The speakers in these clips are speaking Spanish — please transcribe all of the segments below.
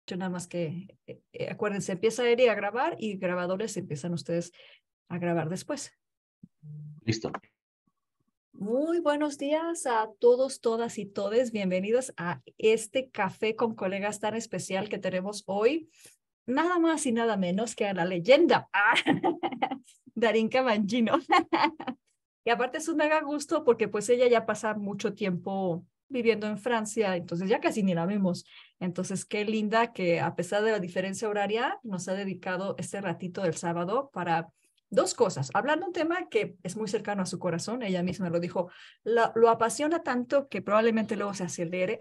Yo nada más que, acuérdense, empieza Eri a grabar y grabadores empiezan ustedes a grabar después. Listo. Muy buenos días a todos, todas y todes. Bienvenidos a este café con colegas tan especial que tenemos hoy. Nada más y nada menos que a la leyenda, Darinka Mangino. Y aparte es un mega gusto porque pues ella ya pasa mucho tiempo viviendo en Francia, entonces ya casi ni la vemos. Entonces qué linda que a pesar de la diferencia horaria nos ha dedicado este ratito del sábado para dos cosas. Hablar de un tema que es muy cercano a su corazón, ella misma lo dijo, lo apasiona tanto que probablemente luego se acelere.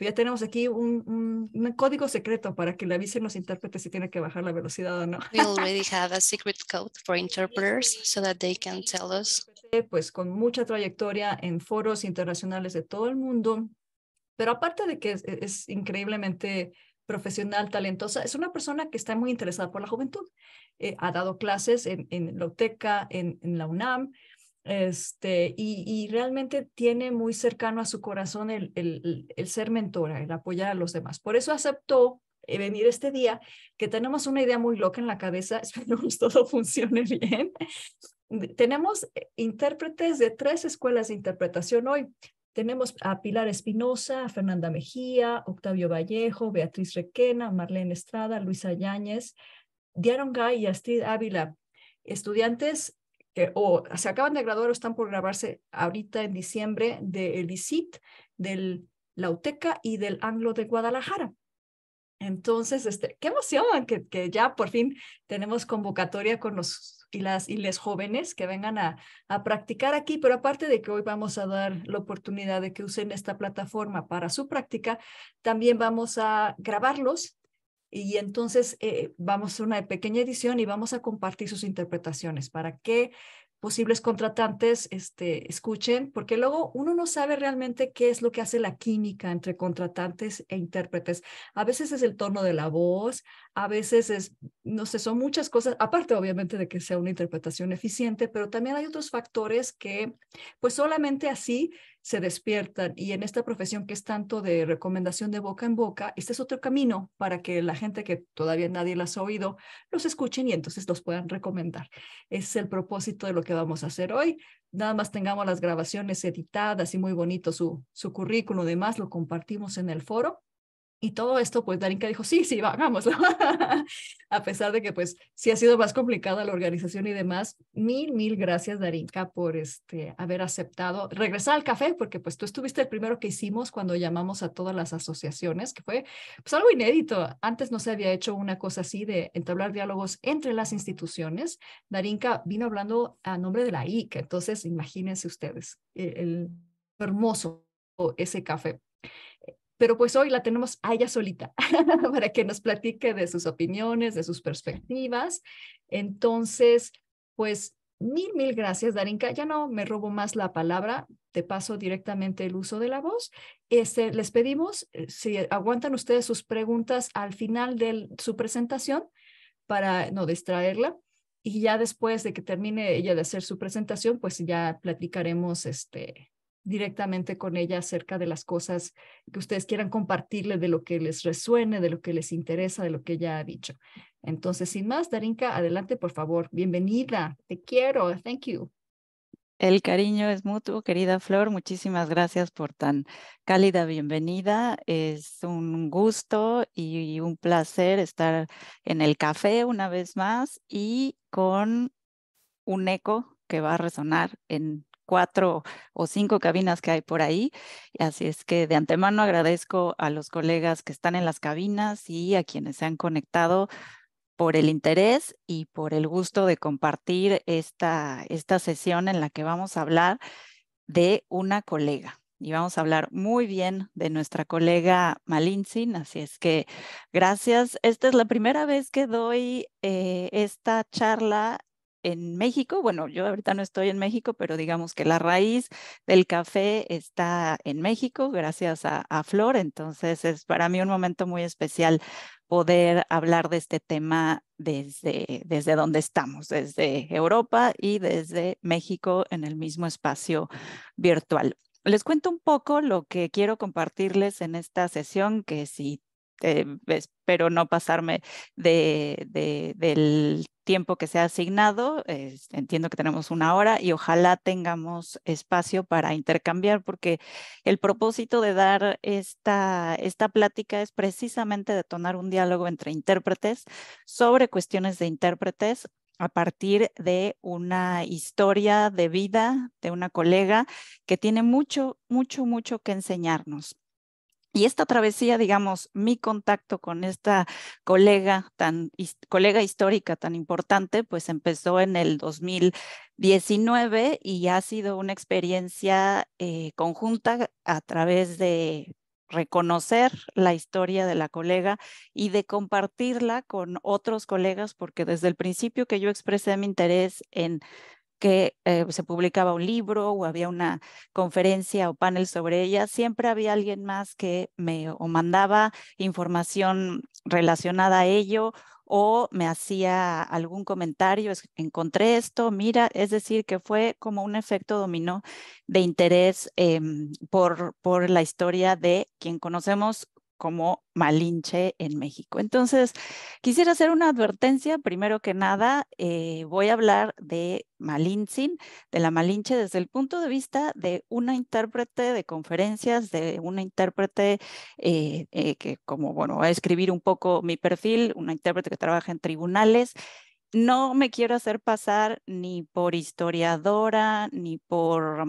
Ya tenemos aquí un código secreto para que le avisen los intérpretes si tiene que bajar la velocidad o no. We already have a secret code for interpreters so that they can tell us. Pues con mucha trayectoria en foros internacionales de todo el mundo, pero aparte de que es increíblemente profesional, talentosa, es una persona que está muy interesada por la juventud. Ha dado clases en la UTECA, en la UNAM, y realmente tiene muy cercano a su corazón el ser mentora, el apoyar a los demás. Por eso aceptó venir este día, que tenemos una idea muy loca en la cabeza, esperemos todo funcione bien. Tenemos intérpretes de 3 escuelas de interpretación hoy. Tenemos a Pilar Espinosa, a Fernanda Mejía, Octavio Vallejo, Beatriz Requena, Marlene Estrada, Luisa Yáñez, Diaron Gay y Astrid Ávila, estudiantes que o se acaban de graduar o están por graduarse ahorita en diciembre del ICIT, del la UTECA y del Anglo de Guadalajara. Entonces, qué emoción que ya por fin tenemos convocatoria con los y les jóvenes que vengan a practicar aquí, pero aparte de que hoy vamos a dar la oportunidad de que usen esta plataforma para su práctica, también vamos a grabarlos y entonces vamos a hacer una pequeña edición y vamos a compartir sus interpretaciones para que posibles contratantes escuchen, porque luego uno no sabe realmente qué es lo que hace la química entre contratantes e intérpretes. A veces es el tono de la voz, a veces es, no sé, son muchas cosas, aparte obviamente de que sea una interpretación eficiente, pero también hay otros factores que pues solamente así se despiertan. Y en esta profesión que es tanto de recomendación de boca en boca, este es otro camino para que la gente que todavía nadie las ha oído los escuchen y entonces los puedan recomendar. Es el propósito de lo que vamos a hacer hoy. Nada más tengamos las grabaciones editadas y muy bonito su currículum, demás lo compartimos en el foro. Y todo esto, pues Darinka dijo, sí, hagámoslo. A pesar de que, pues, sí ha sido más complicada la organización y demás. Mil gracias, Darinka, por haber aceptado regresar al café, porque pues tú estuviste el primero que hicimos cuando llamamos a todas las asociaciones, que fue pues algo inédito. Antes no se había hecho una cosa así de entablar diálogos entre las instituciones. Darinka vino hablando a nombre de la IC, entonces imagínense ustedes el hermoso ese café. Pero pues hoy la tenemos a ella solita para que nos platique de sus opiniones, de sus perspectivas. Entonces, pues mil gracias, Darinka. Ya no me robo más la palabra, te paso directamente el uso de la voz. Les pedimos, si aguantan ustedes sus preguntas al final de su presentación para no distraerla. Y ya después de que termine ella de hacer su presentación, pues ya platicaremos directamente con ella acerca de las cosas que ustedes quieran compartirle, de lo que les resuene, de lo que les interesa, de lo que ella ha dicho. Entonces, sin más, Darinka, adelante, por favor. Bienvenida. Te quiero. Thank you. El cariño es mutuo, querida Flor. Muchísimas gracias por tan cálida bienvenida. Es un gusto y un placer estar en el café una vez más y con un eco que va a resonar en 4 o 5 cabinas que hay por ahí. Así es que de antemano agradezco a los colegas que están en las cabinas y a quienes se han conectado por el interés y por el gusto de compartir esta sesión en la que vamos a hablar de una colega. Y vamos a hablar muy bien de nuestra colega Malintzin, así es que gracias. Esta es la primera vez que doy esta charla en México. Bueno, yo ahorita no estoy en México, pero digamos que la raíz del café está en México, gracias a Flor. Entonces es para mí un momento muy especial poder hablar de este tema desde donde estamos, desde Europa y desde México en el mismo espacio virtual. les cuento un poco lo que quiero compartirles en esta sesión, que sí espero no pasarme del tiempo que se ha asignado. Entiendo que tenemos 1 hora y ojalá tengamos espacio para intercambiar, porque el propósito de dar esta plática es precisamente detonar un diálogo entre intérpretes sobre cuestiones de intérpretes a partir de una historia de vida de una colega que tiene mucho, mucho, mucho que enseñarnos. Y esta travesía, digamos, mi contacto con esta colega histórica tan importante, pues empezó en el 2019 y ha sido una experiencia conjunta a través de reconocer la historia de la colega y de compartirla con otros colegas, porque desde el principio que yo expresé mi interés en que se publicaba un libro o había una conferencia o panel sobre ella, siempre había alguien más que me o mandaba información relacionada a ello o me hacía algún comentario, encontré esto, mira, es decir, que fue como un efecto dominó de interés por la historia de quien conocemos como Malinche en México. Entonces, quisiera hacer una advertencia. Primero que nada, voy a hablar de Malintzin, de la Malinche, desde el punto de vista de una intérprete de conferencias, de una intérprete que, como, bueno, voy a escribir un poco mi perfil, una intérprete que trabaja en tribunales. No me quiero hacer pasar ni por historiadora, ni por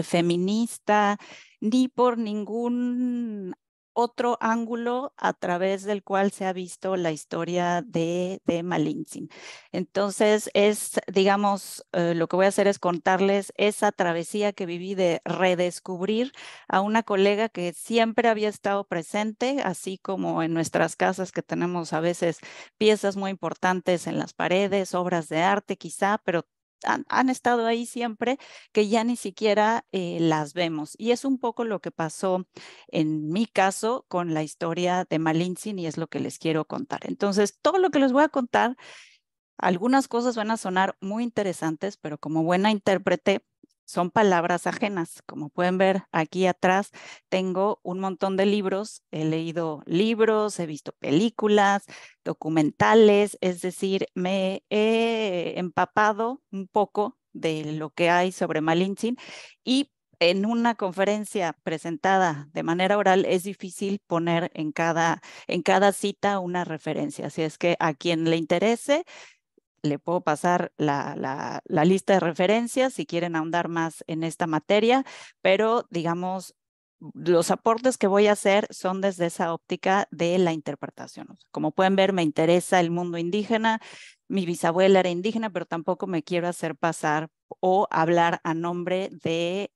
feminista, ni por ningún otro ángulo a través del cual se ha visto la historia de Malintzin. Entonces, digamos, lo que voy a hacer es contarles esa travesía que viví de redescubrir a una colega que siempre había estado presente, así como en nuestras casas que tenemos a veces piezas muy importantes en las paredes, obras de arte quizá, pero han estado ahí siempre, que ya ni siquiera las vemos. Y es un poco lo que pasó en mi caso con la historia de Malintzin y es lo que les quiero contar. Entonces, todo lo que les voy a contar, algunas cosas van a sonar muy interesantes, pero como buena intérprete, son palabras ajenas. Como pueden ver aquí atrás, tengo un montón de libros. He leído libros, he visto películas, documentales, es decir, me he empapado un poco de lo que hay sobre Malintzin y en una conferencia presentada de manera oral es difícil poner en cada cita una referencia. Así es que a quien le interese, le puedo pasar la lista de referencias si quieren ahondar más en esta materia, pero digamos, los aportes que voy a hacer son desde esa óptica de la interpretación. Como pueden ver, me interesa el mundo indígena. Mi bisabuela era indígena, pero tampoco me quiero hacer pasar o hablar a nombre de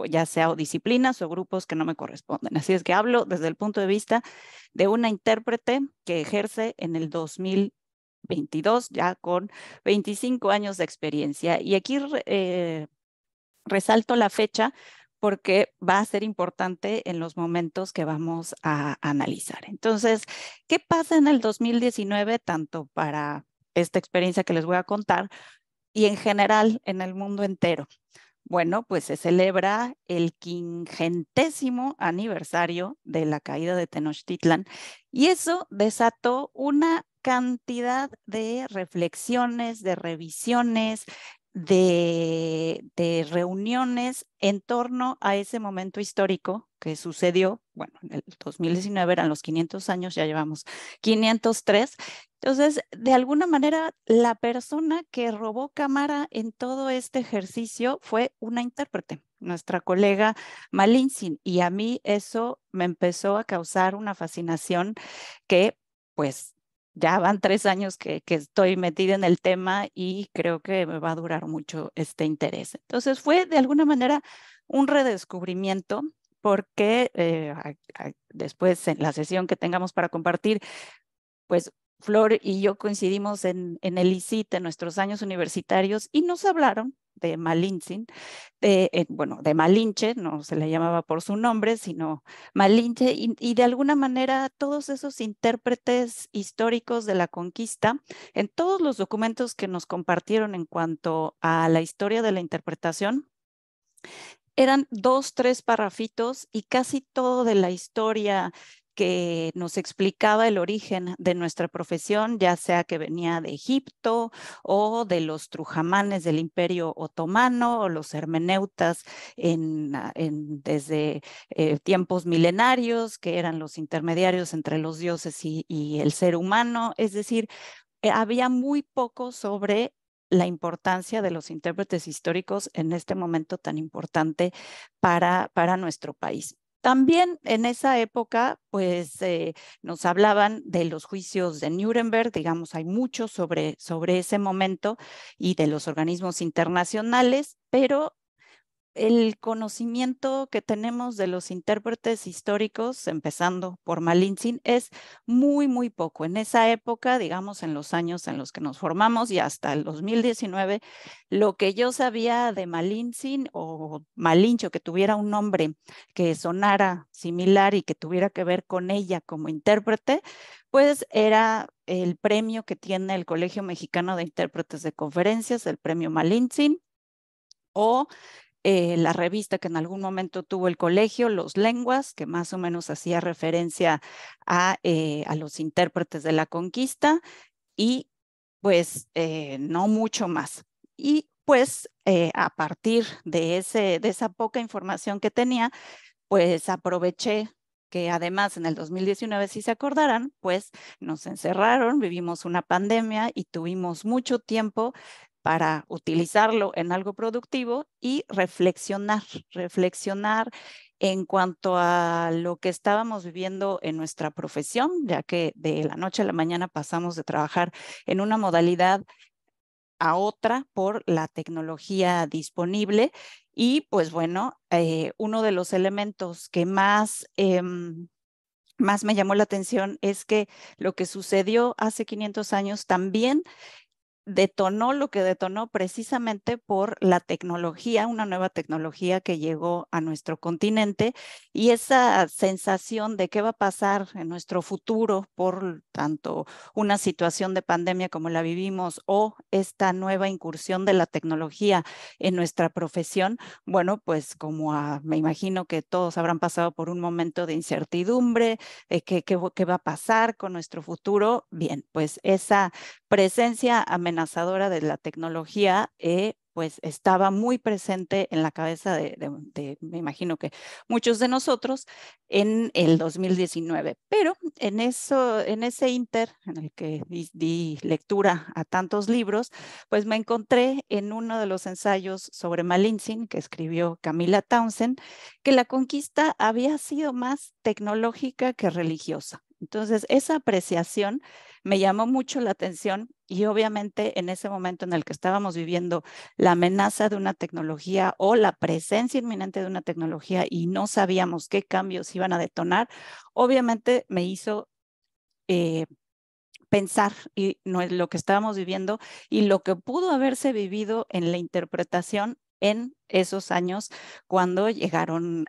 ya sea o disciplinas o grupos que no me corresponden. Así es que hablo desde el punto de vista de una intérprete que ejerce en el 2022, ya con 25 años de experiencia. Y aquí resalto la fecha porque va a ser importante en los momentos que vamos a analizar. Entonces, ¿qué pasa en el 2019 tanto para esta experiencia que les voy a contar y en general en el mundo entero? Bueno, pues se celebra el 50º aniversario de la caída de Tenochtitlan y eso desató una cantidad de reflexiones, de revisiones, de reuniones en torno a ese momento histórico que sucedió. Bueno, en el 2019 eran los 500 años, ya llevamos 503. Entonces, de alguna manera, la persona que robó cámara en todo este ejercicio fue una intérprete, nuestra colega Malintzin, y a mí eso me empezó a causar una fascinación que, pues, ya van 3 años que estoy metida en el tema y creo que me va a durar mucho este interés. Entonces, fue de alguna manera un redescubrimiento porque después en la sesión que tengamos para compartir, pues Flor y yo coincidimos en el ICIT, en nuestros años universitarios, y nos hablaron de Malintzin, bueno, de Malinche, no se le llamaba por su nombre, sino Malinche, y de alguna manera todos esos intérpretes históricos de la conquista, en todos los documentos que nos compartieron en cuanto a la historia de la interpretación, Eran 2, 3 parrafitos y casi todo de la historia que nos explicaba el origen de nuestra profesión, ya sea que venía de Egipto o de los trujamanes del Imperio Otomano o los hermeneutas desde tiempos milenarios, que eran los intermediarios entre los dioses y el ser humano. Es decir, había muy poco sobre la importancia de los intérpretes históricos en este momento tan importante para nuestro país. También en esa época, pues nos hablaban de los juicios de Nuremberg, digamos, hay mucho sobre ese momento y de los organismos internacionales, pero el conocimiento que tenemos de los intérpretes históricos, empezando por Malintzin, es muy, muy poco. En esa época, digamos, en los años en los que nos formamos y hasta el 2019, lo que yo sabía de Malintzin o Malinche, que tuviera un nombre que sonara similar y que tuviera que ver con ella como intérprete, pues era el premio que tiene el Colegio Mexicano de Intérpretes de Conferencias, el premio Malintzin, o la revista que en algún momento tuvo el colegio, Los Lenguas, que más o menos hacía referencia a los intérpretes de la conquista y pues no mucho más. Y pues a partir de esa poca información que tenía, pues aproveché que además en el 2019, si se acordarán, pues nos encerraron, vivimos una pandemia y tuvimos mucho tiempo para utilizarlo en algo productivo y reflexionar en cuanto a lo que estábamos viviendo en nuestra profesión, ya que de la noche a la mañana pasamos de trabajar en una modalidad a otra por la tecnología disponible. Y pues bueno, uno de los elementos que más me llamó la atención es que lo que sucedió hace 500 años también detonó lo que detonó precisamente por la tecnología, una nueva tecnología que llegó a nuestro continente y esa sensación de qué va a pasar en nuestro futuro por tanto una situación de pandemia como la vivimos o esta nueva incursión de la tecnología en nuestra profesión. Bueno, pues como me imagino que todos habrán pasado por un momento de incertidumbre, de qué va a pasar con nuestro futuro. Bien, pues esa presencia amenazadora de la tecnología, pues estaba muy presente en la cabeza me imagino que muchos de nosotros en el 2019. Pero en ese inter en el que di lectura a tantos libros, pues me encontré en uno de los ensayos sobre Malintzin que escribió Camila Townsend, que la conquista había sido más tecnológica que religiosa. Entonces, esa apreciación me llamó mucho la atención y obviamente en ese momento en el que estábamos viviendo la amenaza de una tecnología o la presencia inminente de una tecnología y no sabíamos qué cambios iban a detonar, obviamente me hizo pensar y no es lo que estábamos viviendo y lo que pudo haberse vivido en la interpretación en esos años cuando llegaron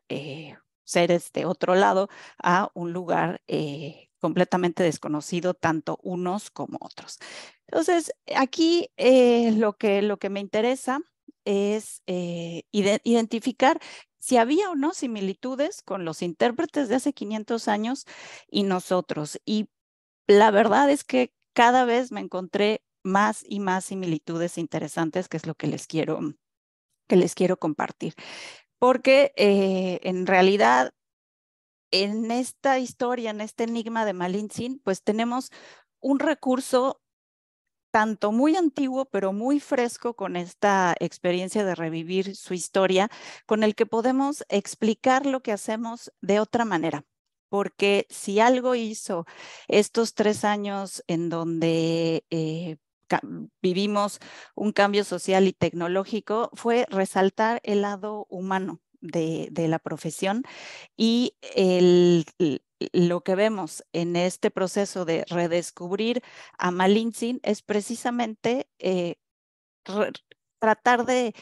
seres de otro lado a un lugar completamente desconocido, tanto unos como otros. Entonces, aquí lo que me interesa es identificar si había o no similitudes con los intérpretes de hace 500 años y nosotros. Y la verdad es que cada vez me encontré más y más similitudes interesantes, que es lo que les quiero compartir. Porque en realidad, en esta historia, en este enigma de Malintzin, pues tenemos un recurso tanto muy antiguo, pero muy fresco con esta experiencia de revivir su historia, con el que podemos explicar lo que hacemos de otra manera. Porque si algo hizo estos 3 años en donde vivimos un cambio social y tecnológico, fue resaltar el lado humano de la profesión y lo que vemos en este proceso de redescubrir a Malintzin es precisamente tratar de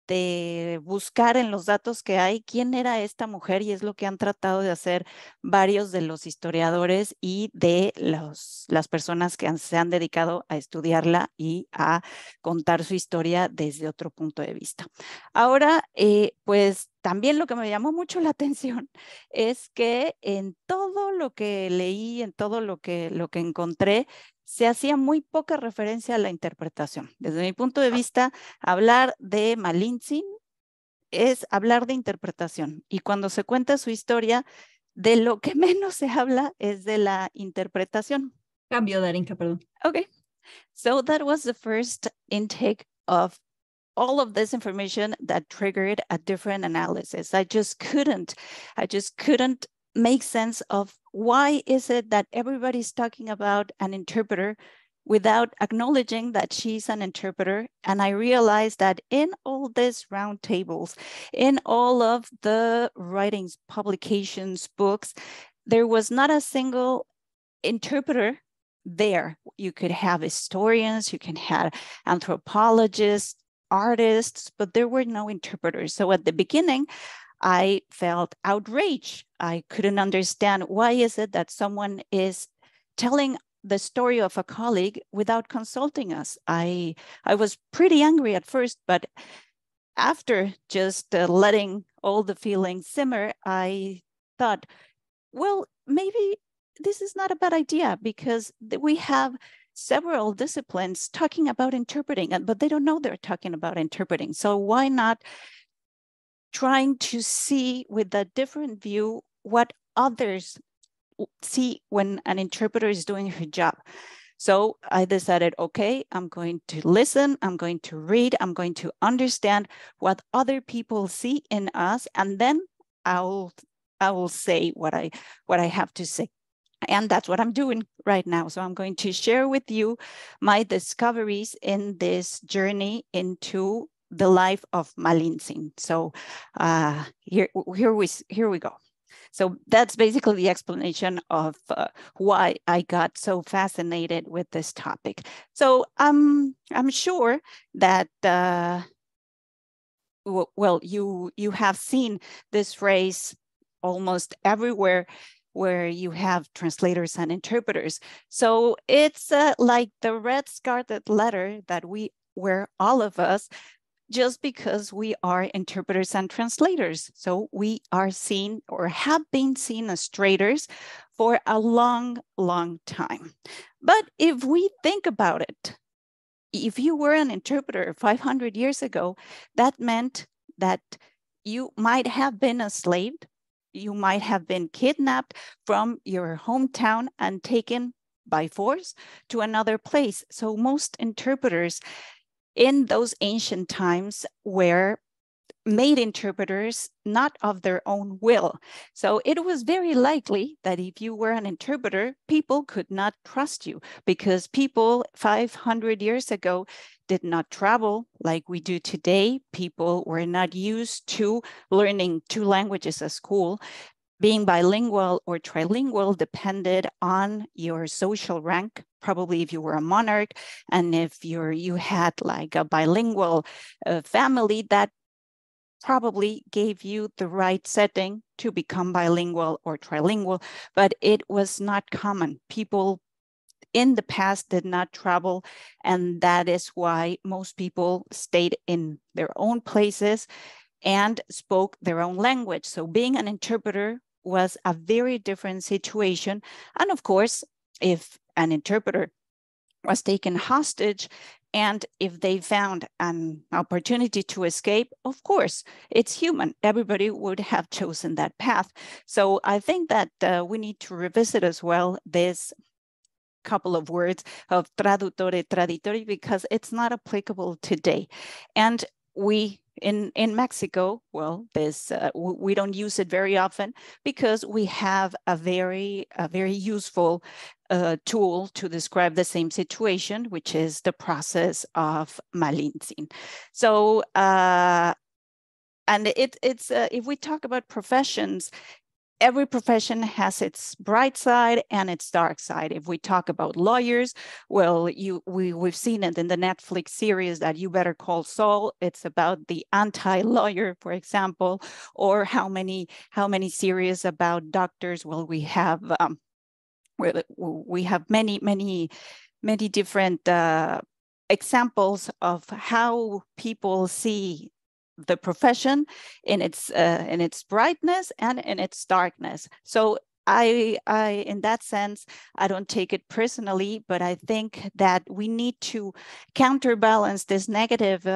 de buscar en los datos que hay quién era esta mujer, y es lo que han tratado de hacer varios de los historiadores y de las personas que se han dedicado a estudiarla y a contar su historia desde otro punto de vista. Ahora, pues también lo que me llamó mucho la atención es que en todo lo que leí, en todo lo que encontré, se hacía muy poca referencia a la interpretación. Desde mi punto de vista, hablar de Malintzin es hablar de interpretación. Y cuando se cuenta su historia, de lo que menos se habla es de la interpretación. Cambio, Darinka, perdón. Okay, so that was the first intake of all of this information that triggered a different analysis. I just couldn't make sense of why is it that everybody's talking about an interpreter without acknowledging that she's an interpreter. And I realized that in all these roundtables, in all of the writings, publications, books, there was not a single interpreter there. You could have historians, you can have anthropologists, artists, but there were no interpreters. So at the beginning, I felt outraged. I couldn't understand why is it that someone is telling the story of a colleague without consulting us. I was pretty angry at first, but after just letting all the feelings simmer, I thought, well, maybe this is not a bad idea, because we have several disciplines talking about interpreting, but they don't know they're talking about interpreting. So why not trying to see with a different view what others see when an interpreter is doing her job? So I decided, okay, I'm going to listen, I'm going to read, I'm going to understand what other people see in us, and then I will say what I have to say. And that's what I'm doing right now. So I'm going to share with you my discoveries in this journey into the life of Malintzin. So here we go. So that's basically the explanation of why I got so fascinated with this topic. So I'm sure that well, you have seen this phrase almost everywhere where you have translators and interpreters. So it's like the red scarlet letter that we wear, all of us, just because we are interpreters and translators. So we are seen or have been seen as traders for a long, long time. But if we think about it, if you were an interpreter 500 years ago, that meant that you might have been a slave. You might have been kidnapped from your hometown and taken by force to another place. So most interpreters in those ancient times were made interpreters not of their own will. So it was very likely that if you were an interpreter, people could not trust you, because people 500 years ago did not travel like we do today. People were not used to learning 2 languages at school. Being bilingual or trilingual depended on your social rank, probably if you were a monarch, and if you had like a bilingual family, that probably gave you the right setting to become bilingual or trilingual, but it was not common. People in the past did not travel, and that is why most people stayed in their own places and spoke their own language. So being an interpreter was a very different situation. And of course, if an interpreter was taken hostage, and if they found an opportunity to escape, of course, it's human. Everybody would have chosen that path. So I think that we need to revisit as well this couple of words of traduttore, traditore, because it's not applicable today. And we in Mexico, well, this we don't use it very often, because we have a very useful tool to describe the same situation, which is the process of Malintzin. So, and it's if we talk about professions, every profession has its bright side and its dark side. If we talk about lawyers, well, we've seen it in the Netflix series that You Better Call Saul. It's about the anti-lawyer, for example, or how many series about doctors. Well, we have many different examples of how people see the profession in its brightness and in its darkness. So I in that sense, I don't take it personally, but I think that we need to counterbalance this negative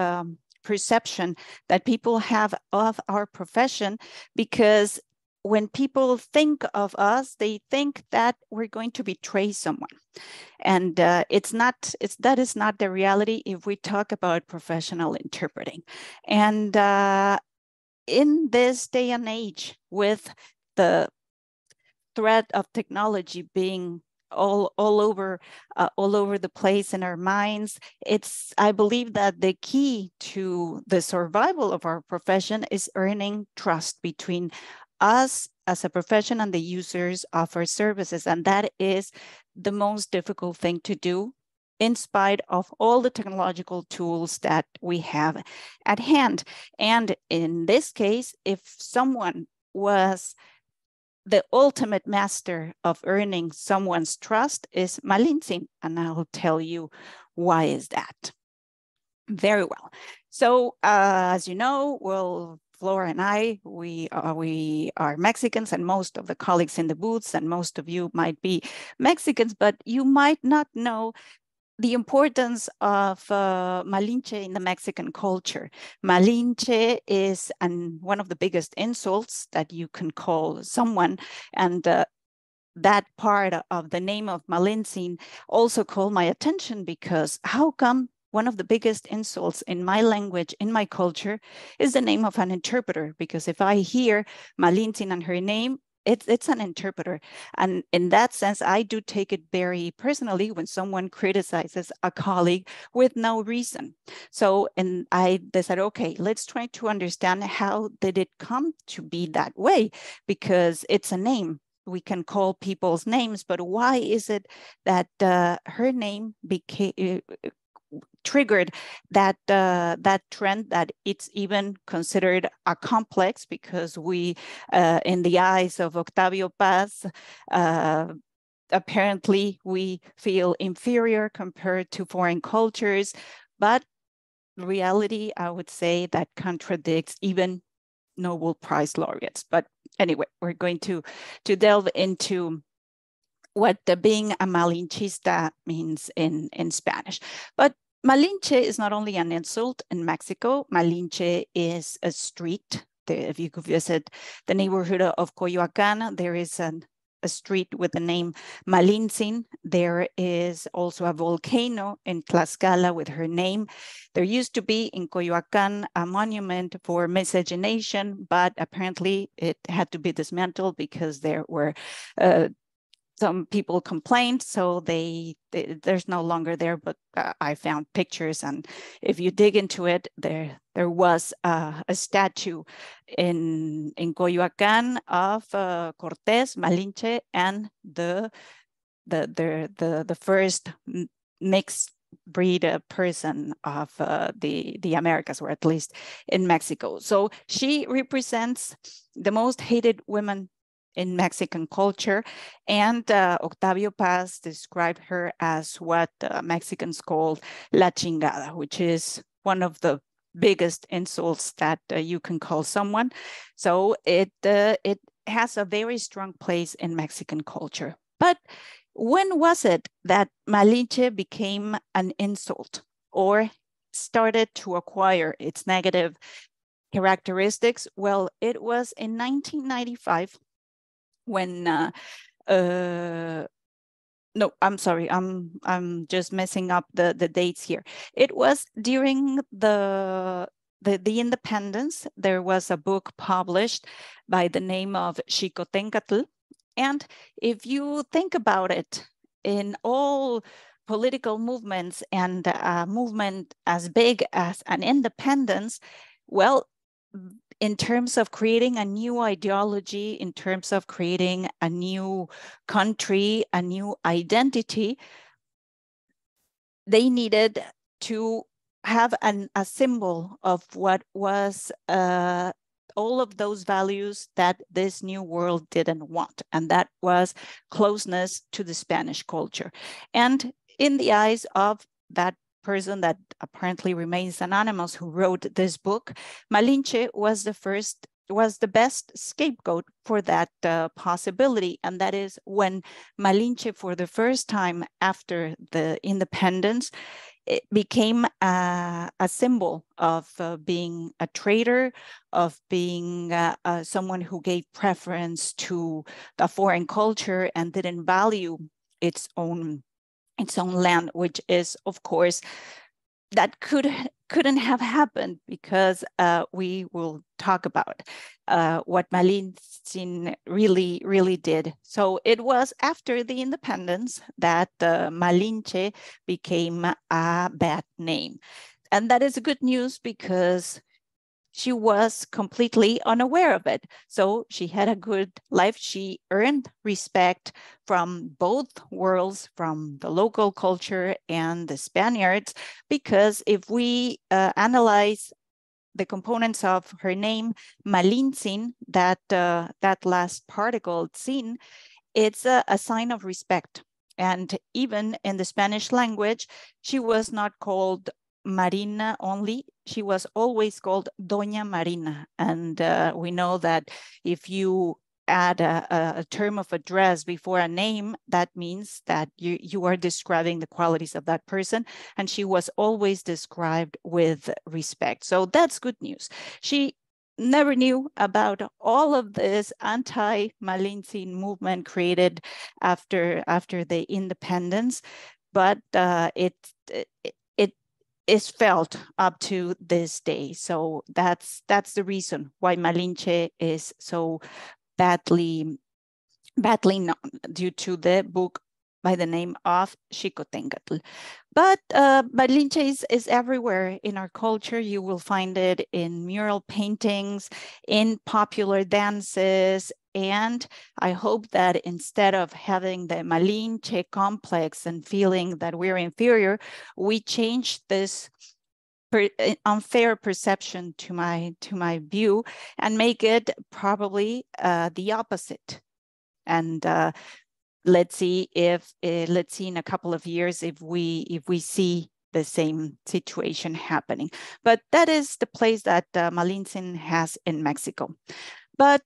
perception that people have of our profession, because when people think of us, they think that we're going to betray someone. And that is not the reality if we talk about professional interpreting. And in this day and age, with the threat of technology being all over the place in our minds, I believe that the key to the survival of our profession is earning trust between us as a profession and the users of our services. And that is the most difficult thing to do, in spite of all the technological tools that we have at hand. And in this case, if someone was the ultimate master of earning someone's trust, is Malintzin, and I'll tell you why is that. Very well. So as you know, well, Flora and I, we are Mexicans, and most of the colleagues in the booths, and most of you might be Mexicans, but you might not know the importance of Malinche in the Mexican culture. Malinche is one of the biggest insults that you can call someone, and that part of the name of Malintzin also called my attention, because how come one of the biggest insults in my language, in my culture, is the name of an interpreter? Because if I hear Malintzin and her name, it's an interpreter. And in that sense, I do take it very personally when someone criticizes a colleague with no reason. So, and I decided, okay, let's try to understand how did it come to be that way? Because it's a name. We can call people's names, but why is it that her name became triggered that trend that it's even considered a complex? Because we, in the eyes of Octavio Paz, apparently we feel inferior compared to foreign cultures, but reality, I would say, that contradicts even Nobel Prize laureates. But anyway, we're going to delve into what being a Malinchista means in Spanish. But Malinche is not only an insult in Mexico. Malinche is a street. If you could visit the neighborhood of Coyoacán, there is a street with the name Malintzin. There is also a volcano in Tlaxcala with her name. There used to be in Coyoacán a monument for miscegenation, but apparently it had to be dismantled because there were some people complained, so there's no longer there, but I found pictures, and if you dig into it, there was a statue in Coyoacán of Cortés, Malinche, and the first mixed breed person of the Americas, or at least in Mexico. So she represents the most hated women in Mexican culture, and Octavio Paz described her as what Mexicans called la chingada, which is one of the biggest insults that you can call someone. So it has a very strong place in Mexican culture. But when was it that Malinche became an insult or started to acquire its negative characteristics? Well, it was in 1995 when no, I'm sorry, I'm just messing up the dates here. It was during the independence. There was a book published by the name of Xicotencatl. And if you think about it, in all political movements and a movement as big as an independence, well, in terms of creating a new ideology, in terms of creating a new country, a new identity, they needed to have a symbol of what was all of those values that this new world didn't want, and that was closeness to the Spanish culture. And in the eyes of that person that apparently remains anonymous who wrote this book, Malinche was the best scapegoat for that possibility. And that is when Malinche, for the first time after the independence, it became a symbol of being a traitor, of being someone who gave preference to the foreign culture and didn't value its own land, which is, of course, that couldn't have happened, because we will talk about what Malintzin really did. So it was after the independence that Malinche became a bad name. And that is good news, because she was completely unaware of it. So she had a good life. She earned respect from both worlds, from the local culture and the Spaniards, because if we analyze the components of her name, Malintzin, that last particle, tzin, it's a sign of respect. And even in the Spanish language, she was not called Marina only. She was always called Doña Marina. And we know that if you add a term of address before a name, that means that you are describing the qualities of that person. And she was always described with respect. So that's good news. She never knew about all of this anti-Malintzin movement created after the independence, but it is felt up to this day. So that's the reason why Malinche is so badly known, due to the book by the name of Xicoténcatl. But Malinche is everywhere in our culture. You will find it in mural paintings, in popular dances, and I hope that instead of having the Malinche complex and feeling that we're inferior, we change this unfair perception to my view and make it probably the opposite. And let's see in a couple of years if we see the same situation happening. But that is the place that Malintzin has in Mexico. But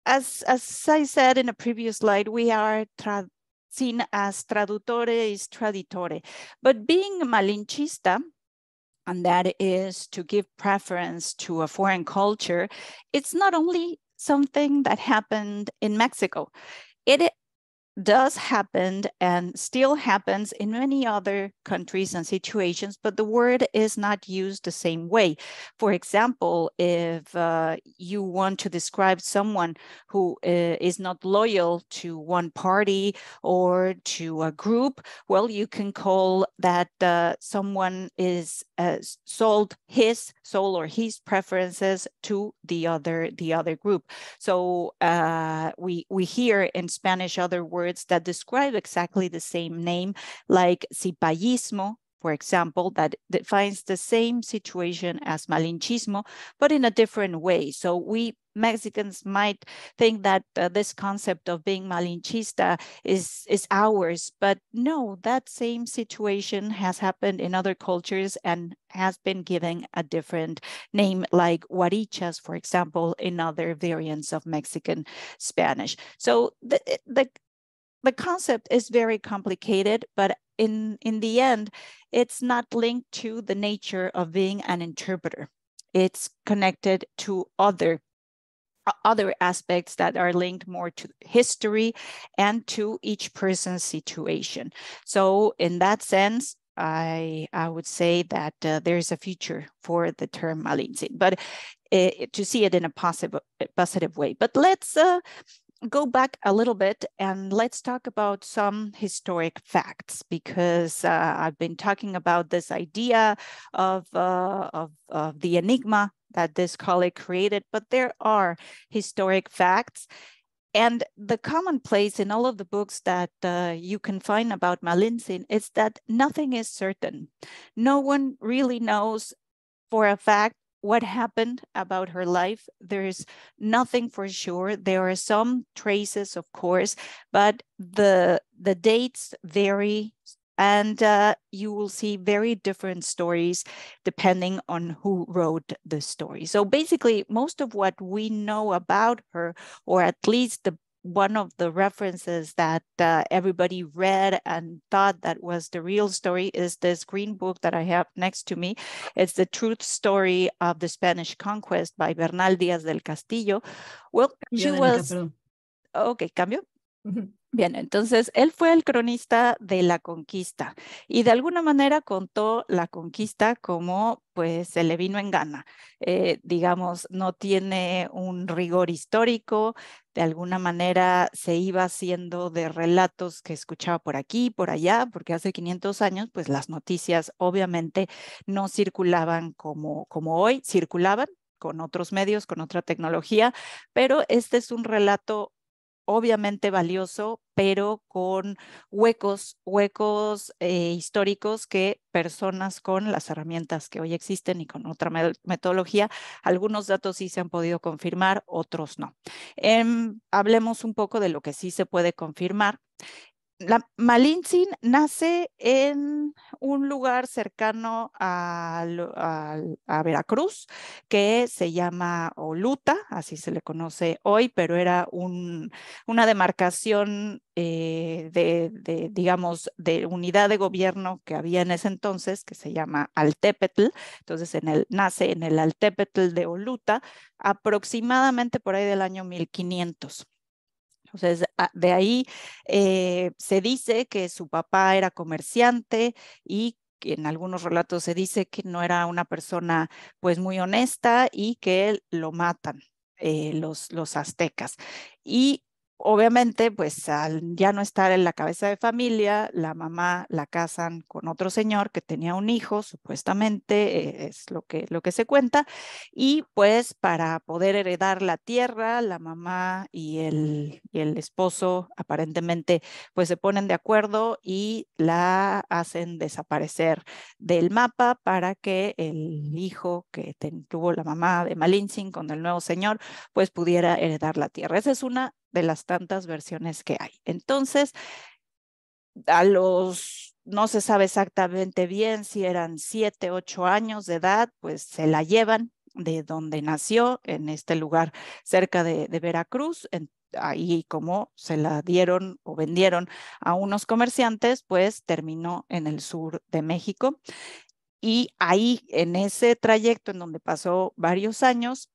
as I said in a previous slide, we are seen as traductores traditore. But being Malinchista, and that is to give preference to a foreign culture, it's not only something that happened in Mexico. It does happen and still happens in many other countries and situations, but the word is not used the same way. For example, if you want to describe someone who is not loyal to one party or to a group, well, you can call that someone is sold his soul or his preferences to the other group. So we hear in Spanish other words that describe exactly the same name, like cipallismo, for example, that defines the same situation as malinchismo, but in a different way. So we Mexicans might think that this concept of being malinchista is ours, but no, that same situation has happened in other cultures and has been given a different name, like huarichas, for example, in other variants of Mexican Spanish. So the concept is very complicated, but in the end, it's not linked to the nature of being an interpreter. It's connected to other aspects that are linked more to history and to each person's situation. So in that sense, I would say that there's a future for the term Malintzin, but to see it in a positive way. But let's go back a little bit and let's talk about some historic facts, because I've been talking about this idea of the enigma that this colleague created, but there are historic facts. And the commonplace in all of the books that you can find about Malintzin is that nothing is certain. No one really knows for a fact what happened about her life. There's nothing for sure. There are some traces, of course, but the dates vary, and you will see very different stories depending on who wrote the story. So basically, most of what we know about her, or at least one of the references that everybody read and thought that was the real story, is this green book that I have next to me. It's The Truth Story of the Spanish Conquest by Bernal Díaz del Castillo. Well, she was... Okay, cambio. Bien, entonces él fue el cronista de la conquista y de alguna manera contó la conquista como pues se le vino en gana. Digamos, no tiene un rigor histórico, de alguna manera se iba haciendo de relatos que escuchaba por aquí, por allá, porque hace 500 años pues las noticias obviamente no circulaban como hoy, circulaban con otros medios, con otra tecnología, pero este es un relato obviamente valioso, pero con huecos históricos que personas con las herramientas que hoy existen y con otra metodología, algunos datos sí se han podido confirmar, otros no. Hablemos un poco de lo que sí se puede confirmar. Malintzin nace en un lugar cercano a Veracruz, que se llama Oluta, así se le conoce hoy, pero era una demarcación digamos, de unidad de gobierno que había en ese entonces, que se llama Altepetl. Entonces nace en el Altepetl de Oluta, aproximadamente por ahí del año 1500. Entonces, de ahí se dice que su papá era comerciante y que en algunos relatos se dice que no era una persona pues muy honesta y que lo matan los aztecas. Y obviamente, pues al ya no estar en la cabeza de familia, la mamá la casan con otro señor que tenía un hijo, supuestamente, es lo que se cuenta, y pues para poder heredar la tierra, la mamá y el esposo aparentemente pues se ponen de acuerdo y la hacen desaparecer del mapa para que el hijo que tuvo la mamá de Malintzin con el nuevo señor pues pudiera heredar la tierra. Esa es una de las tantas versiones que hay. Entonces, no se sabe exactamente bien si eran 7, 8 años de edad, pues se la llevan de donde nació, en este lugar cerca de Veracruz. Ahí como se la dieron o vendieron a unos comerciantes, pues terminó en el sur de México. Y ahí, en ese trayecto en donde pasó varios años,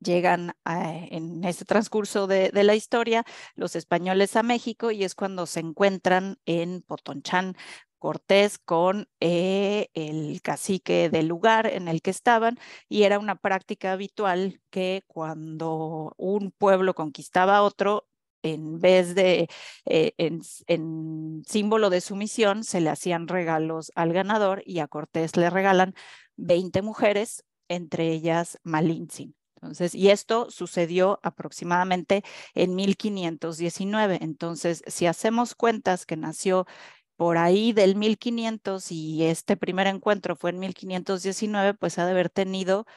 llegan en ese transcurso de la historia los españoles a México, y es cuando se encuentran en Potonchán Cortés con el cacique del lugar en el que estaban, y era una práctica habitual que cuando un pueblo conquistaba a otro, en vez de en símbolo de sumisión, se le hacían regalos al ganador, y a Cortés le regalan 20 mujeres, entre ellas Malintzin. Entonces, y esto sucedió aproximadamente en 1519. Entonces, si hacemos cuentas que nació por ahí del 1500 y este primer encuentro fue en 1519, pues ha de haber tenido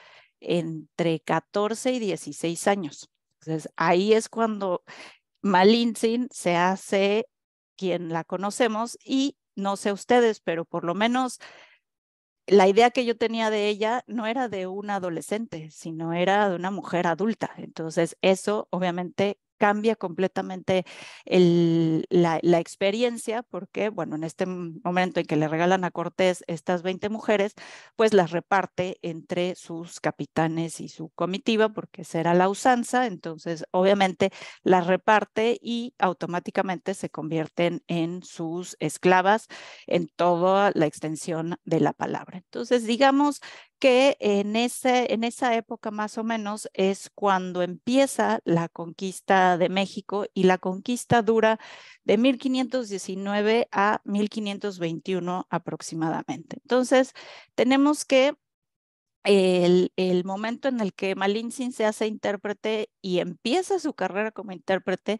entre 14 y 16 años. Entonces, ahí es cuando Malintzin se hace quien la conocemos, y no sé ustedes, pero por lo menos la idea que yo tenía de ella no era de una adolescente, sino era de una mujer adulta. Entonces, eso obviamente cambia completamente la experiencia, porque, bueno, en este momento en que le regalan a Cortés estas 20 mujeres, pues las reparte entre sus capitanes y su comitiva, porque esa era la usanza. Entonces, obviamente, las reparte y automáticamente se convierten en sus esclavas en toda la extensión de la palabra. Entonces, digamos que en esa época más o menos es cuando empieza la conquista de México, y la conquista dura de 1519 a 1521 aproximadamente. Entonces, tenemos que el momento en el que Malintzin se hace intérprete y empieza su carrera como intérprete,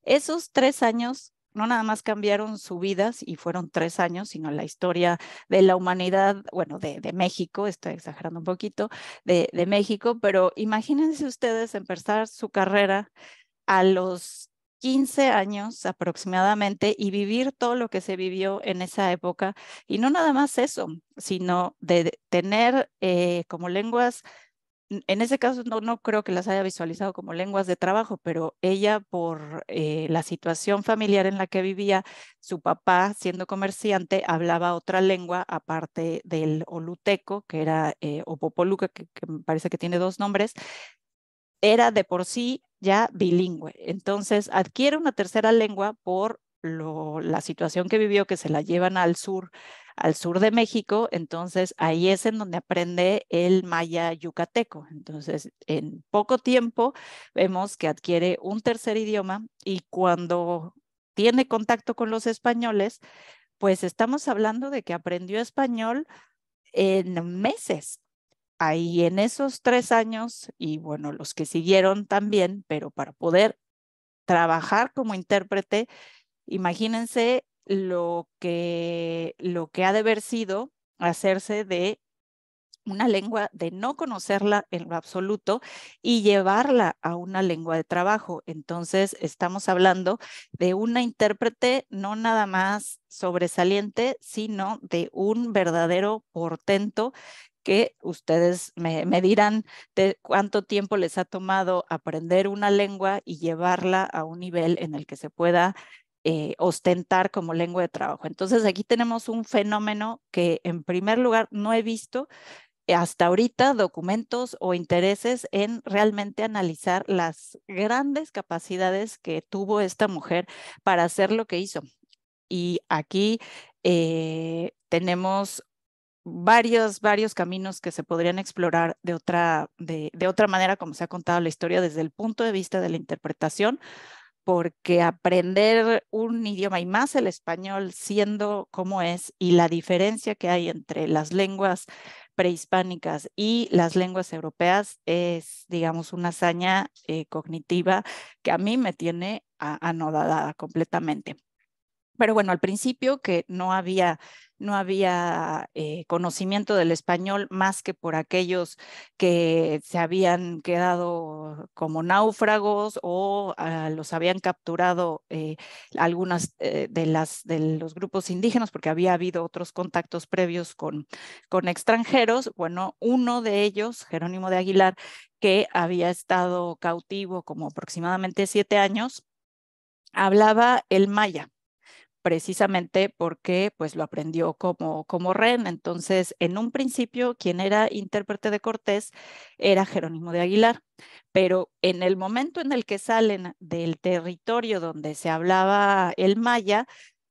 esos 3 años no nada más cambiaron su vida y fueron 3 años, sino la historia de la humanidad, bueno, de México, estoy exagerando un poquito, de México, pero imagínense ustedes empezar su carrera a los 15 años aproximadamente y vivir todo lo que se vivió en esa época. Y no nada más eso, sino de tener como lenguas, en ese caso no creo que las haya visualizado como lenguas de trabajo, pero ella por la situación familiar en la que vivía, su papá siendo comerciante hablaba otra lengua aparte del oluteco, que era o popoluca, que me parece que tiene 2 nombres, era de por sí ya bilingüe. Entonces adquiere una tercera lengua por la situación que vivió, que se la llevan al sur de México. Entonces ahí es en donde aprende el maya yucateco. Entonces en poco tiempo vemos que adquiere un tercer idioma, y cuando tiene contacto con los españoles, pues estamos hablando de que aprendió español en meses. Ahí en esos 3 años, y bueno, los que siguieron también, pero para poder trabajar como intérprete, imagínense lo que ha de haber sido hacerse de una lengua, de no conocerla en lo absoluto y llevarla a una lengua de trabajo. Entonces, estamos hablando de una intérprete no nada más sobresaliente, sino de un verdadero portento, que ustedes me dirán de cuánto tiempo les ha tomado aprender una lengua y llevarla a un nivel en el que se pueda ostentar como lengua de trabajo. Entonces, aquí tenemos un fenómeno que, en primer lugar, no he visto hasta ahorita documentos o intereses en realmente analizar las grandes capacidades que tuvo esta mujer para hacer lo que hizo. Y aquí tenemos varios caminos que se podrían explorar de otra manera, como se ha contado la historia desde el punto de vista de la interpretación, porque aprender un idioma, y más el español siendo como es, y la diferencia que hay entre las lenguas prehispánicas y las lenguas europeas, es, digamos, una hazaña cognitiva que a mí me tiene anodada completamente. Pero bueno, al principio, que no había conocimiento del español más que por aquellos que se habían quedado como náufragos, o los habían capturado algunas de los grupos indígenas, porque había habido otros contactos previos con extranjeros. Bueno, uno de ellos, Jerónimo de Aguilar, que había estado cautivo como aproximadamente 7 años, hablaba el maya, precisamente porque pues lo aprendió como rehén. Entonces, en un principio, quien era intérprete de Cortés era Jerónimo de Aguilar, pero en el momento en el que salen del territorio donde se hablaba el maya,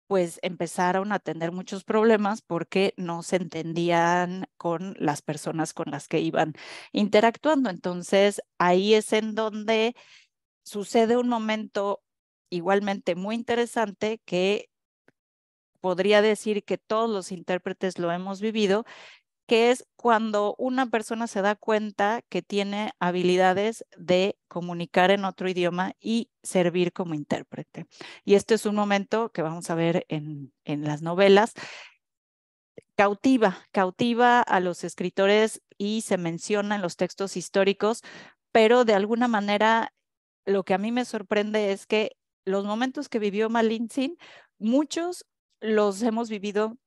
pues empezaron a tener muchos problemas porque no se entendían con las personas con las que iban interactuando. Entonces, ahí es en donde sucede un momento igualmente muy interesante, que podría decir que todos los intérpretes lo hemos vivido, que es cuando una persona se da cuenta que tiene habilidades de comunicar en otro idioma y servir como intérprete. Y este es un momento que vamos a ver en las novelas. Cautiva a los escritores y se menciona en los textos históricos, pero de alguna manera lo que a mí me sorprende es que los momentos que vivió Malintzin, muchos los hemos vivido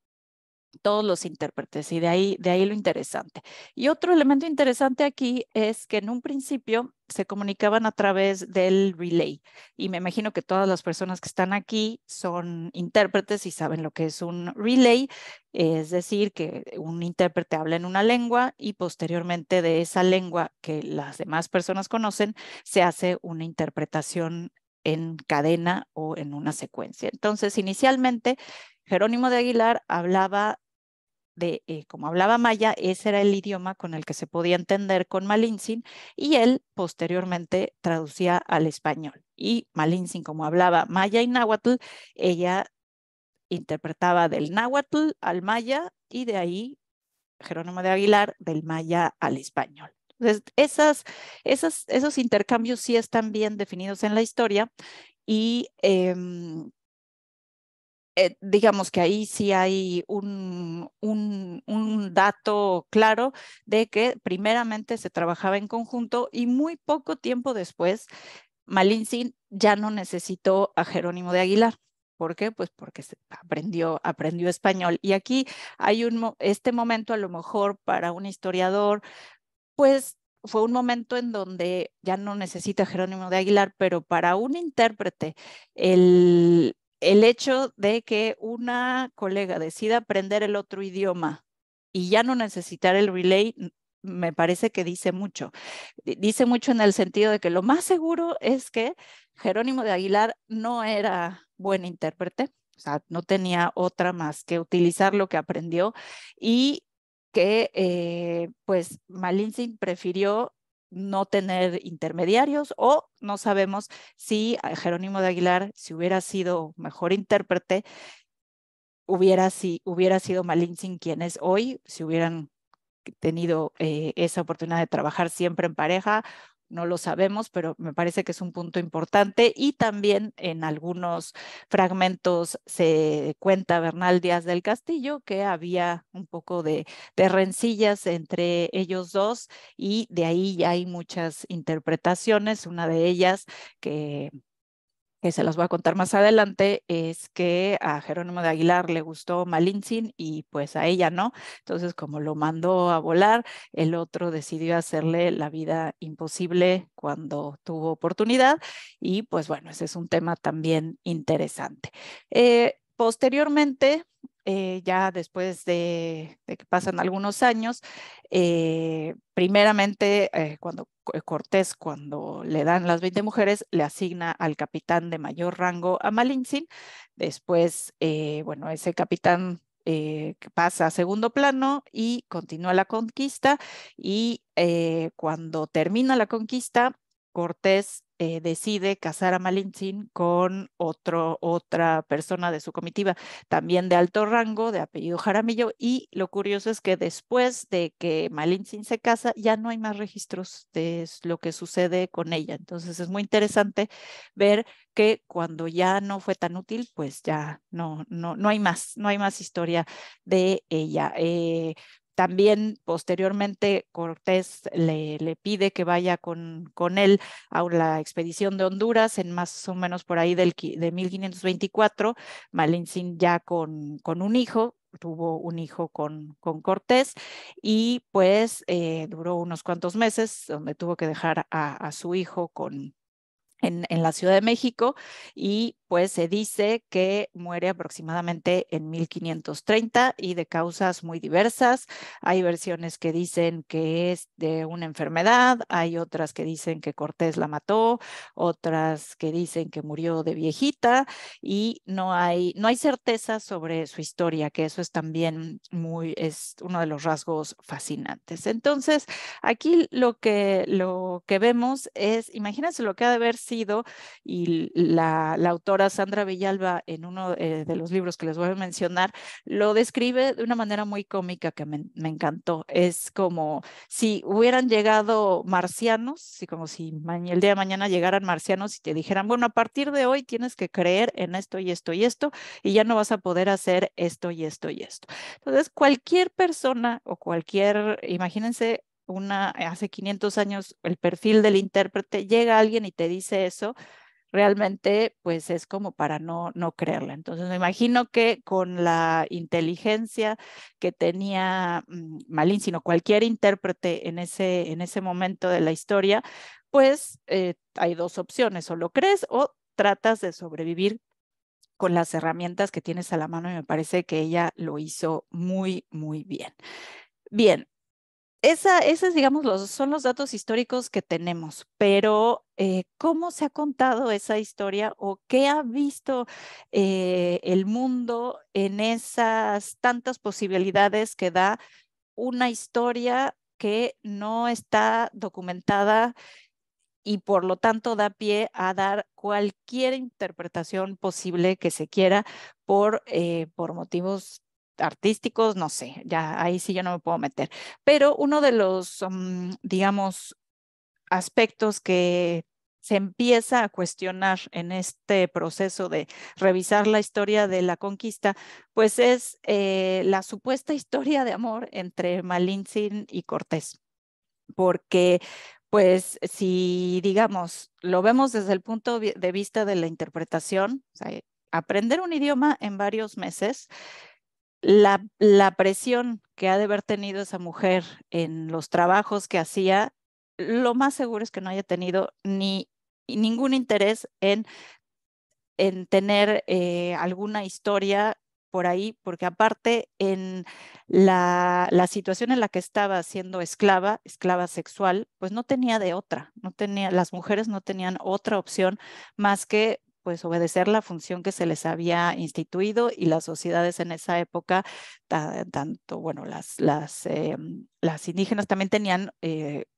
todos los intérpretes, y de ahí lo interesante. Y otro elemento interesante aquí es que en un principio se comunicaban a través del relay, y me imagino que todas las personas que están aquí son intérpretes y saben lo que es un relay, es decir, que un intérprete habla en una lengua y posteriormente de esa lengua que las demás personas conocen, se hace una interpretación en cadena o en una secuencia. Entonces, inicialmente, Jerónimo de Aguilar hablaba como hablaba maya, ese era el idioma con el que se podía entender con Malintzin, y él posteriormente traducía al español. Y Malintzin, como hablaba maya y náhuatl, ella interpretaba del náhuatl al maya, y de ahí Jerónimo de Aguilar del maya al español. Entonces, esos intercambios sí están bien definidos en la historia, y digamos que ahí sí hay un dato claro de que primeramente se trabajaba en conjunto, y muy poco tiempo después Malintzin ya no necesitó a Jerónimo de Aguilar. ¿Por qué? Pues porque aprendió español. Y aquí hay este momento, a lo mejor para un historiador, pues fue un momento en donde ya no necesita Jerónimo de Aguilar, pero para un intérprete, el hecho de que una colega decida aprender el otro idioma y ya no necesitar el relay, me parece que dice mucho. Dice mucho en el sentido de que lo más seguro es que Jerónimo de Aguilar no era buen intérprete, o sea, no tenía otra más que utilizar lo que aprendió, y que pues Malintzin prefirió no tener intermediarios, o no sabemos si Jerónimo de Aguilar, si hubiera sido mejor intérprete, hubiera sido Malintzin quien es hoy, si hubieran tenido esa oportunidad de trabajar siempre en pareja. No lo sabemos, pero me parece que es un punto importante. Y también en algunos fragmentos se cuenta Bernal Díaz del Castillo que había un poco de rencillas entre ellos dos, y de ahí ya hay muchas interpretaciones. Una de ellas que se las voy a contar más adelante, es que a Jerónimo de Aguilar le gustó Malintzin y pues a ella no. Entonces, como lo mandó a volar, el otro decidió hacerle la vida imposible cuando tuvo oportunidad. Y pues bueno, ese es un tema también interesante. Posteriormente, ya después de que pasan algunos años, primeramente cuando Cortés, cuando le dan las 20 mujeres, le asigna al capitán de mayor rango a Malintzin. Después, bueno, ese capitán pasa a segundo plano y continúa la conquista. Y cuando termina la conquista, Cortés decide casar a Malintzin con otra persona de su comitiva, también de alto rango, de apellido Jaramillo. Y lo curioso es que después de que Malintzin se casa, ya no hay más registros de lo que sucede con ella. Entonces es muy interesante ver que cuando ya no fue tan útil, pues ya no hay más historia de ella. También posteriormente Cortés le pide que vaya con él a la expedición de Honduras en más o menos por ahí de 1524. Malintzin ya con un hijo, tuvo un hijo con Cortés, y pues duró unos cuantos meses donde tuvo que dejar a su hijo en la Ciudad de México. Y pues se dice que muere aproximadamente en 1530 y de causas muy diversas. Hay versiones que dicen que es de una enfermedad, hay otras que dicen que Cortés la mató, otras que dicen que murió de viejita, y no hay certeza sobre su historia, que eso es también es uno de los rasgos fascinantes. Entonces, aquí lo que vemos es, imagínense lo que ha de haber sido, y la autora Sandra Villalba, en uno de los libros que les voy a mencionar, lo describe de una manera muy cómica que me encantó. Es como si hubieran llegado marcianos, y como si el día de mañana llegaran marcianos y te dijeran, bueno, a partir de hoy tienes que creer en esto y esto y esto, y ya no vas a poder hacer esto y esto y esto. Entonces, cualquier persona o imagínense, hace 500 años, el perfil del intérprete, llega alguien y te dice eso, realmente pues es como para no creerla. Entonces me imagino que con la inteligencia que tenía Malin, sino cualquier intérprete en ese momento de la historia, pues hay dos opciones: o lo crees o tratas de sobrevivir con las herramientas que tienes a la mano, y me parece que ella lo hizo muy, muy bien. Bien, Esos, digamos, son los datos históricos que tenemos, pero ¿cómo se ha contado esa historia o qué ha visto el mundo en esas tantas posibilidades que da una historia que no está documentada y por lo tanto da pie a dar cualquier interpretación posible que se quiera por motivos artísticos, no sé, ya ahí sí yo no me puedo meter. Pero uno de los, digamos, aspectos que se empieza a cuestionar en este proceso de revisar la historia de la conquista, pues es la supuesta historia de amor entre Malintzin y Cortés, porque pues si digamos lo vemos desde el punto de vista de la interpretación, o sea, aprender un idioma en varios meses, la presión que ha de haber tenido esa mujer en los trabajos que hacía, lo más seguro es que no haya tenido ni ningún interés en tener alguna historia por ahí, porque aparte en la situación en la que estaba siendo esclava, esclava sexual, pues no tenía de otra, no tenía, las mujeres no tenían otra opción más que pues obedecer la función que se les había instituido y las sociedades en esa época, tanto, bueno, las indígenas también tenían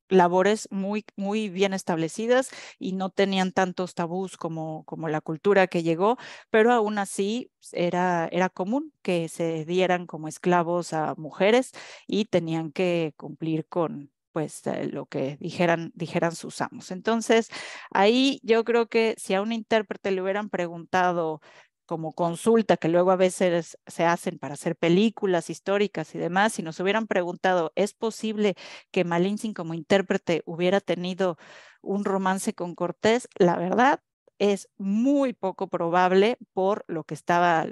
labores muy bien establecidas y no tenían tantos tabús como la cultura que llegó, pero aún así era común que se dieran como esclavos a mujeres y tenían que cumplir con pues lo que dijeran sus amos. Entonces, ahí yo creo que si a un intérprete le hubieran preguntado como consulta, que luego a veces se hacen para hacer películas históricas y demás, si nos hubieran preguntado, ¿es posible que Malintzin como intérprete hubiera tenido un romance con Cortés? La verdad es muy poco probable por lo que estaba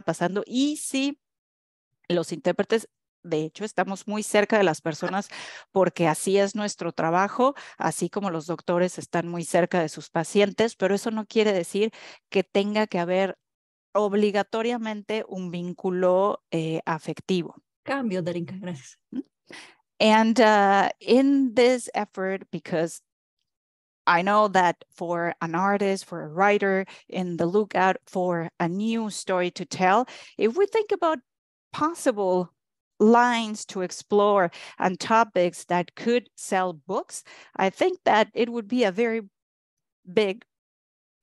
pasando. Y sí, los intérpretes, de hecho, estamos muy cerca de las personas porque así es nuestro trabajo, así como los doctores están muy cerca de sus pacientes, pero eso no quiere decir que tenga que haber obligatoriamente un vínculo afectivo. Cambio, Darinka, gracias. And in this effort, because I know that for an artist, for a writer, in the lookout for a new story to tell, if we think about possible lines to explore and topics that could sell books, I think that it would be a very big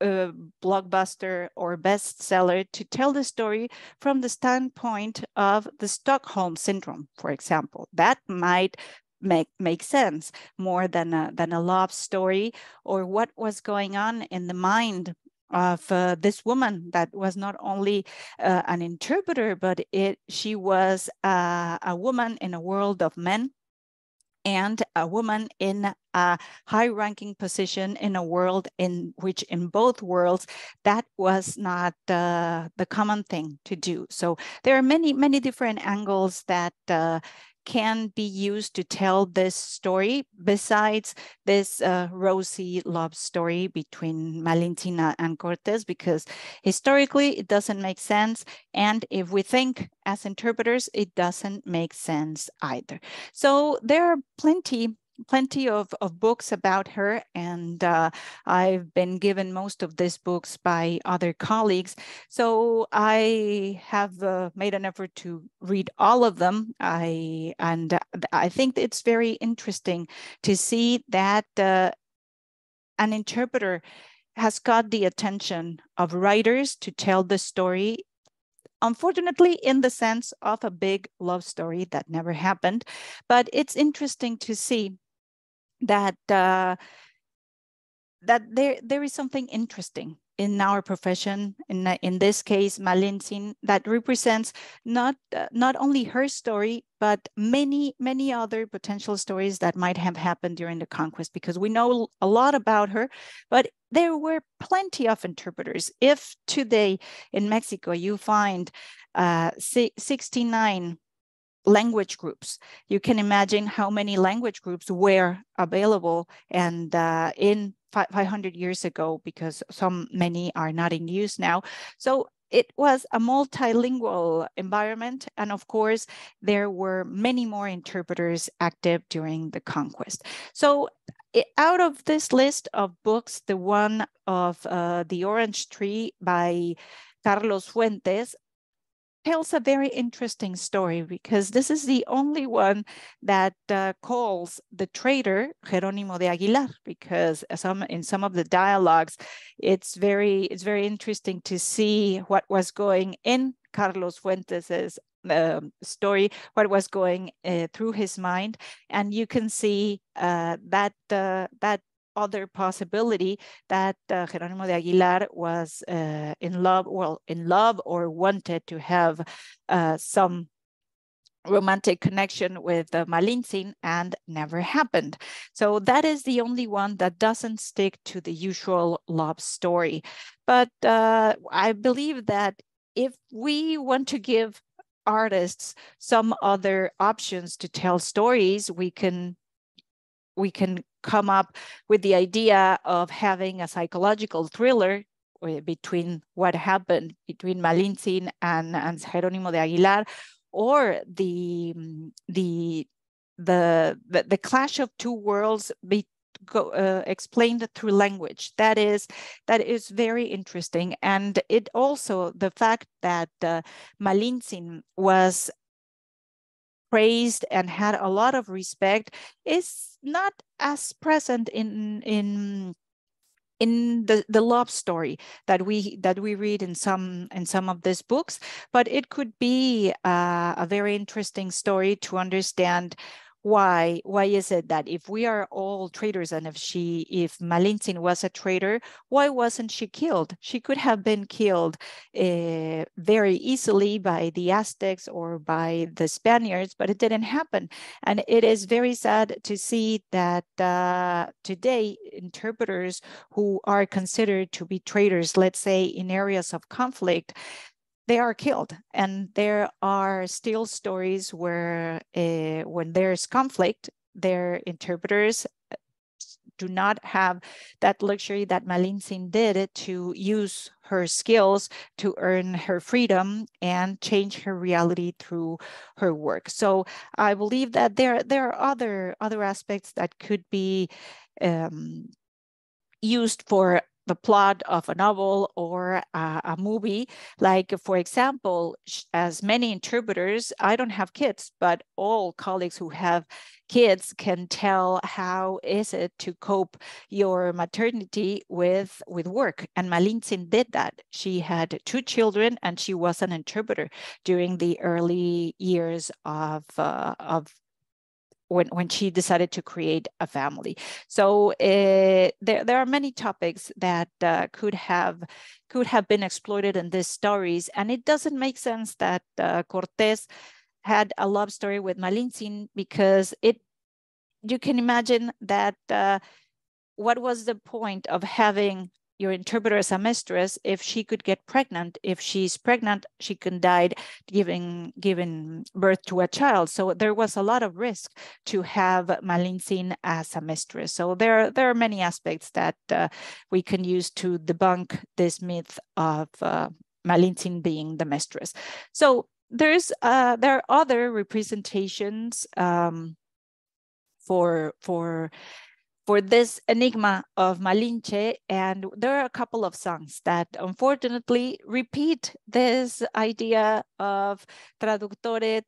blockbuster or bestseller to tell the story from the standpoint of the Stockholm Syndrome, for example. That might make sense more than a love story, or what was going on in the mind of this woman that was not only an interpreter, but she was a woman in a world of men and a woman in a high-ranking position in a world in which, in both worlds, that was not the common thing to do. So there are many different angles that can be used to tell this story besides this rosy love story between Malintzin and Cortés, because historically it doesn't make sense. And if we think as interpreters, it doesn't make sense either. So there are plenty of books about her, and I've been given most of these books by other colleagues. So I have made an effort to read all of them. I think it's very interesting to see that an interpreter has got the attention of writers to tell the story, unfortunately, in the sense of a big love story that never happened. But it's interesting to see that that there is something interesting in our profession, in this case, Malintzin, that represents not only her story, but many other potential stories that might have happened during the conquest, because we know a lot about her, but there were plenty of interpreters. If today in Mexico you find 69 language groups, you can imagine how many language groups were available and in 500 years ago, because many are not in use now. So it was a multilingual environment. And of course, there were many more interpreters active during the conquest. So out of this list of books, the one of The Orange Tree by Carlos Fuentes tells a very interesting story, because this is the only one that calls the traitor Jerónimo de Aguilar, because in some of the dialogues, it's very interesting to see what was going in Carlos Fuentes's story, what was going through his mind, and you can see that other possibility that Jerónimo de Aguilar was in love or wanted to have some romantic connection with Malintzin, and never happened. So that is the only one that doesn't stick to the usual love story. But I believe that if we want to give artists some other options to tell stories, we can come up with the idea of having a psychological thriller between what happened between Malintzin and Jerónimo de Aguilar, or the clash of two worlds explained through language. That is very interesting. And it also, the fact that Malintzin was praised and had a lot of respect is not as present in the love story that we read in some of these books. But it could be a very interesting story to understand why is it that if we are all traitors, and if Malintzin was a traitor, why wasn't she killed? She could have been killed very easily by the Aztecs or by the Spaniards, but it didn't happen. And it is very sad to see that today interpreters who are considered to be traitors, let's say in areas of conflict, they are killed. And there are still stories where when there's conflict, their interpreters do not have that luxury that Malintzin did to use her skills to earn her freedom and change her reality through her work. So I believe that there are other aspects that could be used for the plot of a novel or a movie. Like, for example, as many interpreters, I don't have kids, but all colleagues who have kids can tell how is it to cope your maternity with work. And Malintzin did that. She had 2 children and she was an interpreter during the early years of when she decided to create a family. So there are many topics that could have been exploited in these stories. And it doesn't make sense that Cortés had a love story with Malintzin, because you can imagine that what was the point of having your interpreter as a mistress if she could get pregnant? If she's pregnant, she can die giving birth to a child. So there was a lot of risk to have Malintzin as a mistress. So there are many aspects that we can use to debunk this myth of Malintzin being the mistress. So there are other representations for this enigma of Malinche, and there are a couple of songs that unfortunately repeat this idea of traductore,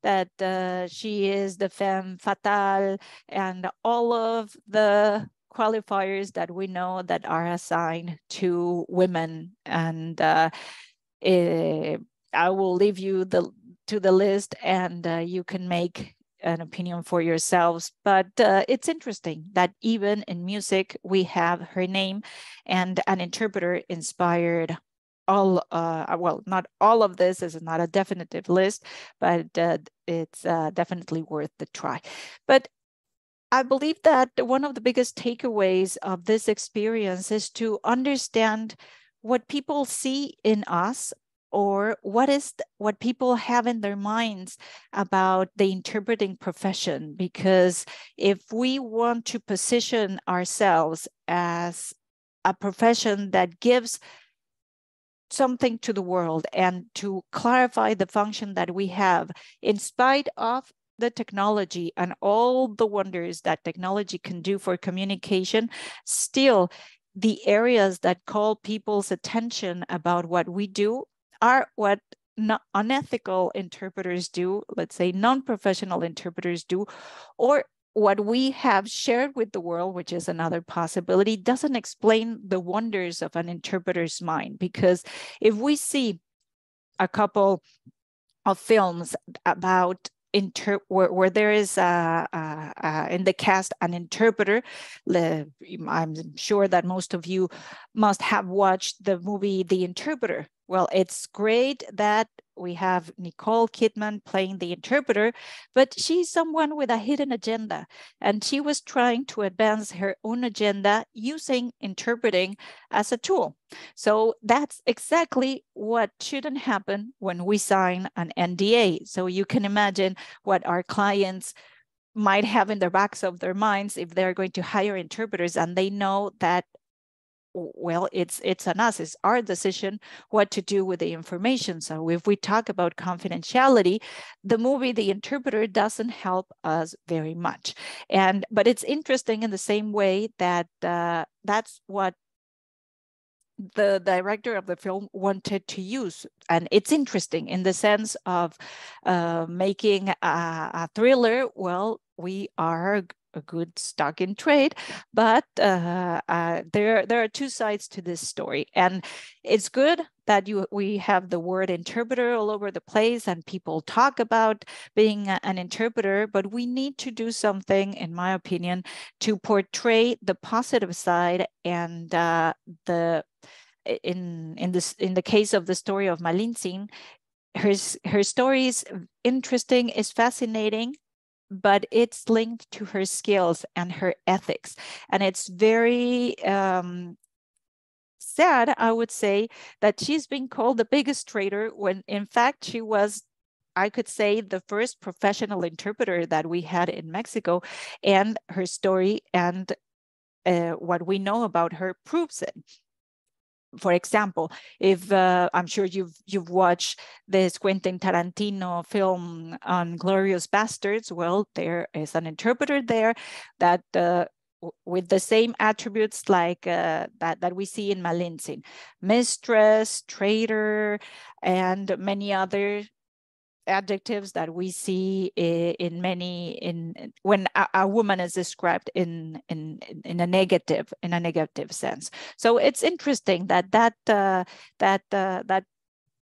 that she is the femme fatale, and all of the qualifiers that we know that are assigned to women. And I will leave you to the list, and you can make an opinion for yourselves. But it's interesting that even in music, we have her name, and an interpreter inspired all, well, not all of this is not a definitive list, but it's definitely worth the try. But I believe that one of the biggest takeaways of this experience is to understand what people see in us, or what people have in their minds about the interpreting profession. Because if we want to position ourselves as a profession that gives something to the world and to clarify the function that we have, in spite of the technology and all the wonders that technology can do for communication, still the areas that call people's attention about what we do are what unethical interpreters do, let's say non-professional interpreters do, or what we have shared with the world, which is another possibility, doesn't explain the wonders of an interpreter's mind. Because if we see a couple of films about where there is in the cast an interpreter, I'm sure that most of you must have watched the movie The Interpreter. Well, it's great that we have Nicole Kidman playing the interpreter, but she's someone with a hidden agenda, and she was trying to advance her own agenda using interpreting as a tool. So that's exactly what shouldn't happen when we sign an NDA. So you can imagine what our clients might have in the backs of their minds if they're going to hire interpreters and they know that, well, it's on us, it's our decision what to do with the information. So if we talk about confidentiality, the movie The Interpreter doesn't help us very much. But it's interesting in the same way that that's what the director of the film wanted to use. And it's interesting in the sense of making a thriller. Well, we are a good stock in trade, but there are two sides to this story. And it's good that we have the word interpreter all over the place and people talk about being an interpreter, but we need to do something, in my opinion, to portray the positive side. And in the case of the story of Malintzin, her story is interesting, is fascinating, but it's linked to her skills and her ethics. And it's very sad, I would say, that she's been called the biggest traitor when in fact she was, I could say, the first professional interpreter that we had in Mexico, and her story and what we know about her proves it. For example, if I'm sure you've watched this Quentin Tarantino film on Glorious Bastards, well, there is an interpreter there that with the same attributes like that we see in Malintzin: mistress, traitor, and many other adjectives that we see when a woman is described in a negative sense. So it's interesting that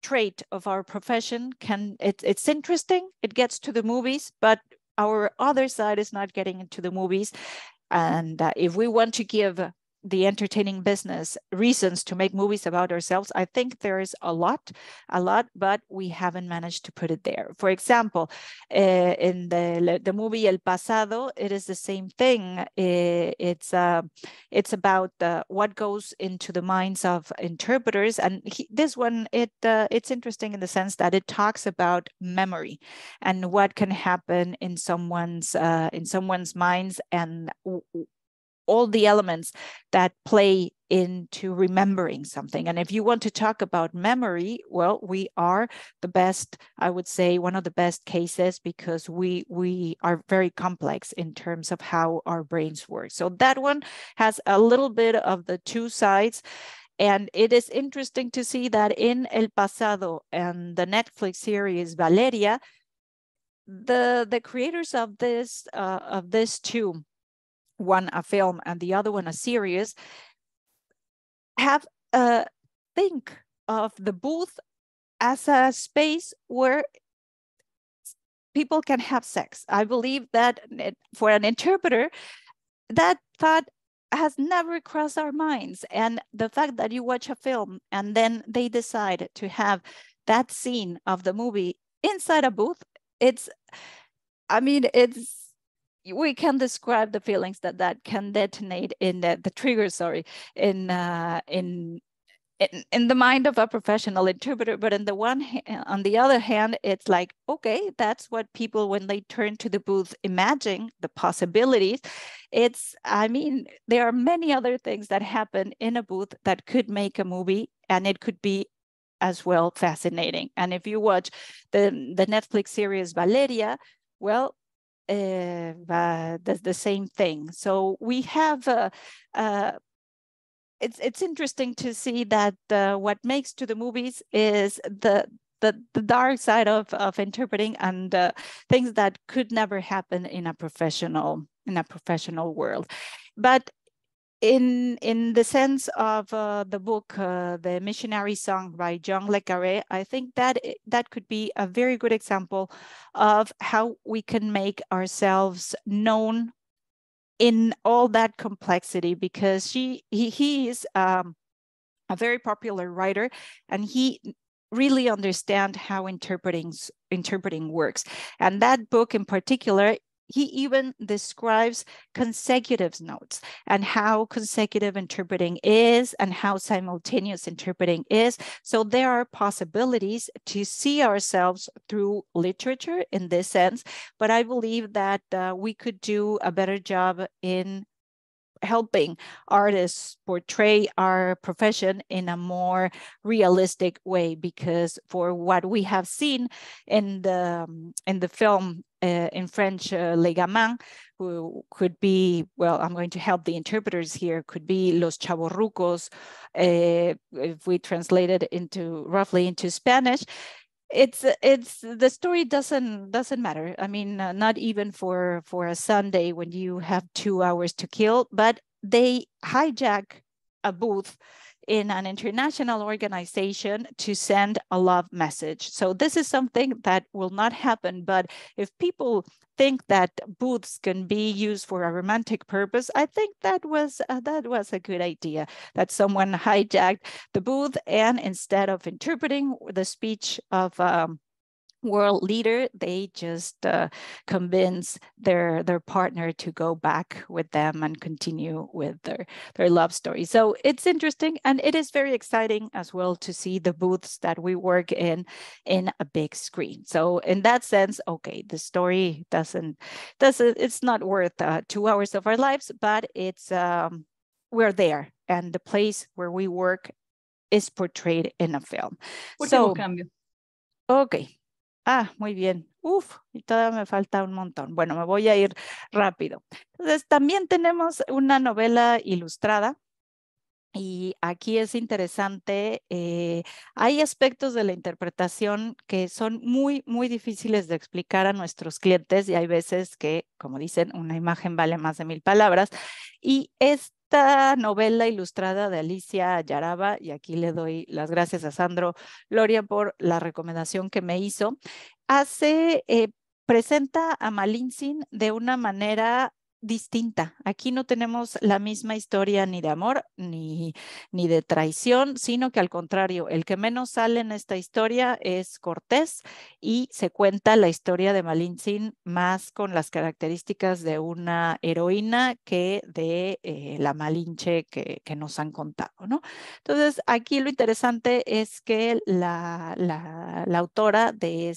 trait of our profession it's interesting. It gets to the movies, but our other side is not getting into the movies. And if we want to give the entertaining business reasons to make movies about ourselves, I think there is a lot, but we haven't managed to put it there. For example, in the movie El Pasado, it is the same thing. It's about what goes into the minds of interpreters, and this one it's interesting in the sense that it talks about memory and what can happen in someone's minds and all the elements that play into remembering something. And if you want to talk about memory, well, we are the best, I would say, one of the best cases, because we are very complex in terms of how our brains work. So that one has a little bit of the two sides. And it is interesting to see that in El Pasado and the Netflix series Valeria, the creators of this two, one a film and the other one a series, have think of the booth as a space where people can have sex. I believe that for an interpreter, that thought has never crossed our minds. And the fact that you watch a film and then they decide to have that scene of the movie inside a booth, we can describe the feelings that can detonate in the trigger, in the mind of a professional interpreter. But on the other hand, it's like, okay, that's what people, when they turn to the booth, imagine the possibilities. There are many other things that happen in a booth that could make a movie, and it could be as well fascinating. And if you watch the Netflix series Valeria, well, that's the same thing. So we have it's interesting to see that what makes to the movies is the dark side of interpreting and things that could never happen in a professional world. But in the sense of the book, The Missionary Song by John Le Carré, I think that that could be a very good example of how we can make ourselves known in all that complexity, because he is a very popular writer, and he really understands how interpreting works. And that book in particular, he even describes consecutive notes and how consecutive interpreting is and how simultaneous interpreting is. So there are possibilities to see ourselves through literature in this sense, but I believe that we could do a better job in helping artists portray our profession in a more realistic way, because for what we have seen in the film in French, Les Gamins, who could be, well, I'm going to help the interpreters here, could be Los Chavorrucos, if we translate it roughly into Spanish. It's the story doesn't matter. I mean, not even for a Sunday when you have 2 hours to kill, but they hijack a booth in an international organization to send a love message. So this is something that will not happen. But if people think that booths can be used for a romantic purpose, I think that was a good idea, that someone hijacked the booth, and instead of interpreting the speech of world leader, they just convince their partner to go back with them and continue with their love story. So it's interesting, and it is very exciting as well to see the booths that we work in a big screen. So in that sense, okay, the story doesn't it's not worth 2 hours of our lives, but it's we're there, and the place where we work is portrayed in a film. Último cambio. Okay. Muy bien. Y todavía me falta un montón. Bueno, me voy a ir rápido. Entonces, también tenemos una novela ilustrada. Y aquí es interesante, hay aspectos de la interpretación que son muy, muy difíciles de explicar a nuestros clientes, y hay veces que, como dicen, una imagen vale más de 1000 palabras. Y esta novela ilustrada de Alicia Yaraba, y aquí le doy las gracias a Sandro Loria por la recomendación que me hizo, presenta a Malintzin de una manera distinta. Aquí no tenemos la misma historia ni de amor ni de traición, sino que al contrario, el que menos sale en esta historia es Cortés, y se cuenta la historia de Malintzin más con las características de una heroína que de la Malinche que nos han contado, ¿no? Entonces, aquí lo interesante es que la autora de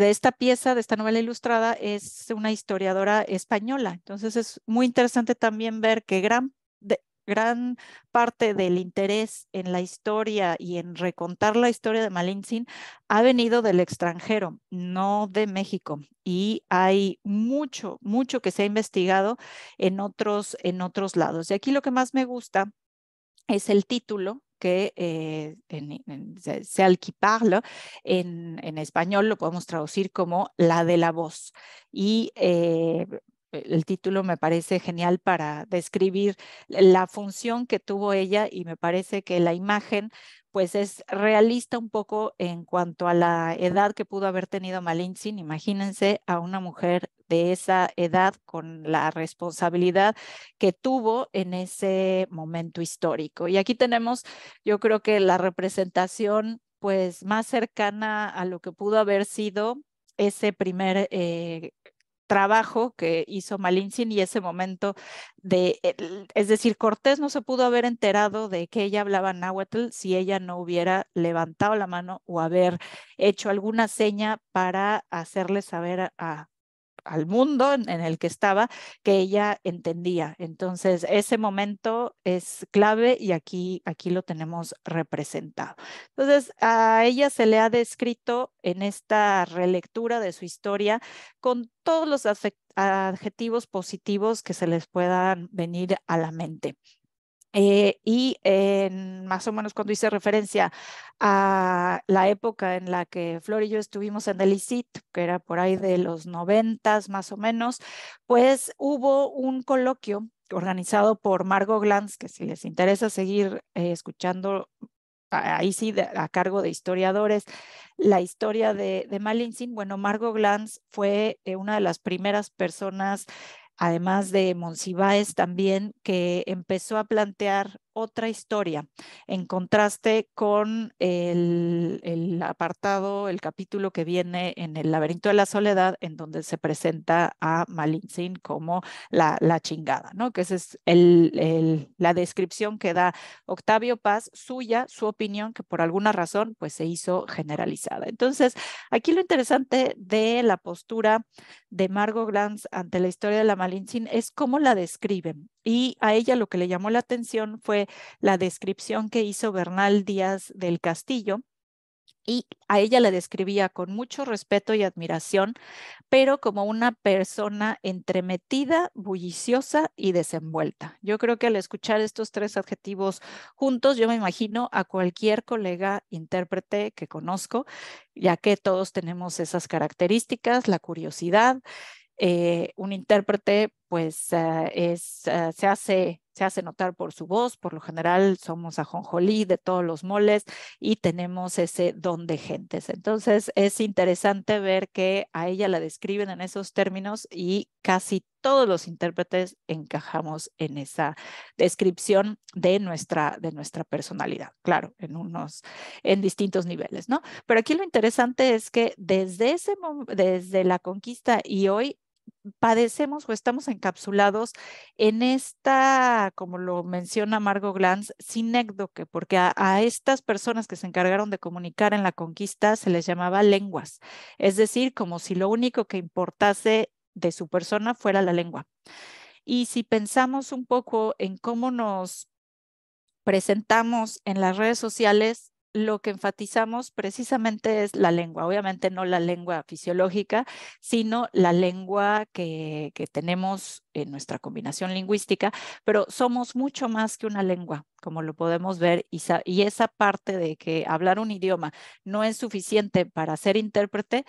esta pieza, de esta novela ilustrada, es una historiadora española. Entonces es muy interesante también ver que gran parte del interés en la historia y en recontar la historia de Malintzin ha venido del extranjero, no de México. Y hay mucho que se ha investigado en otros lados. Y aquí lo que más me gusta es el título, que Celle qui parle, en español lo podemos traducir como La de la voz. Y el título me parece genial para describir la función que tuvo ella, y me parece que la imagen pues es realista un poco en cuanto a la edad que pudo haber tenido Malintzin. Imagínense a una mujer de esa edad con la responsabilidad que tuvo en ese momento histórico. Y aquí tenemos, yo creo que la representación pues más cercana a lo que pudo haber sido ese primer trabajo que hizo Malintzin, y ese momento es decir, Cortés no se pudo haber enterado de que ella hablaba náhuatl si ella no hubiera levantado la mano o haber hecho alguna seña para hacerle saber a al mundo en el que estaba, que ella entendía. Entonces, ese momento es clave y aquí lo tenemos representado. Entonces, a ella se le ha descrito en esta relectura de su historia con todos los adjetivos positivos que se les puedan venir a la mente. Y más o menos cuando hice referencia a la época en la que Flor y yo estuvimos en el ICIT, que era por ahí de los 90 más o menos, pues hubo un coloquio organizado por Margot Glantz, que si les interesa seguir escuchando, ahí sí, a cargo de historiadores, la historia de Malintzin. Bueno, Margot Glantz fue una de las primeras personas, además de Monsiváis también, que empezó a plantear otra historia en contraste con el apartado, el capítulo que viene en El laberinto de la soledad, en donde se presenta a Malintzin como la chingada, ¿no? Que esa es la descripción que da Octavio Paz, suya, su opinión, que por alguna razón pues se hizo generalizada. Entonces, aquí lo interesante de la postura de Margot Glantz ante la historia de la Malintzin es cómo la describen. Y a ella lo que le llamó la atención fue la descripción que hizo Bernal Díaz del Castillo, y a ella la describía con mucho respeto y admiración, pero como una persona entremetida, bulliciosa y desenvuelta. Yo creo que al escuchar estos tres adjetivos juntos, yo me imagino a cualquier colega intérprete que conozco, ya que todos tenemos esas características, la curiosidad. Un intérprete pues se hace notar por su voz. Por lo general somos ajonjolí de todos los moles y tenemos ese don de gentes. Entonces es interesante ver que a ella la describen en esos términos y casi todos los intérpretes encajamos en esa descripción de nuestra personalidad, claro, en distintos niveles, ¿no? Pero aquí lo interesante es que desde la conquista y hoy padecemos o estamos encapsulados en esta, como lo menciona Margot Glantz, sinécdoque, porque a estas personas que se encargaron de comunicar en la conquista se les llamaba lenguas, es decir, como si lo único que importase de su persona fuera la lengua. Y si pensamos un poco en cómo nos presentamos en las redes sociales, lo que enfatizamos precisamente es la lengua, obviamente no la lengua fisiológica, sino la lengua que tenemos en nuestra combinación lingüística, pero somos mucho más que una lengua, como lo podemos ver, y esa parte de que hablar un idioma no es suficiente para ser intérprete,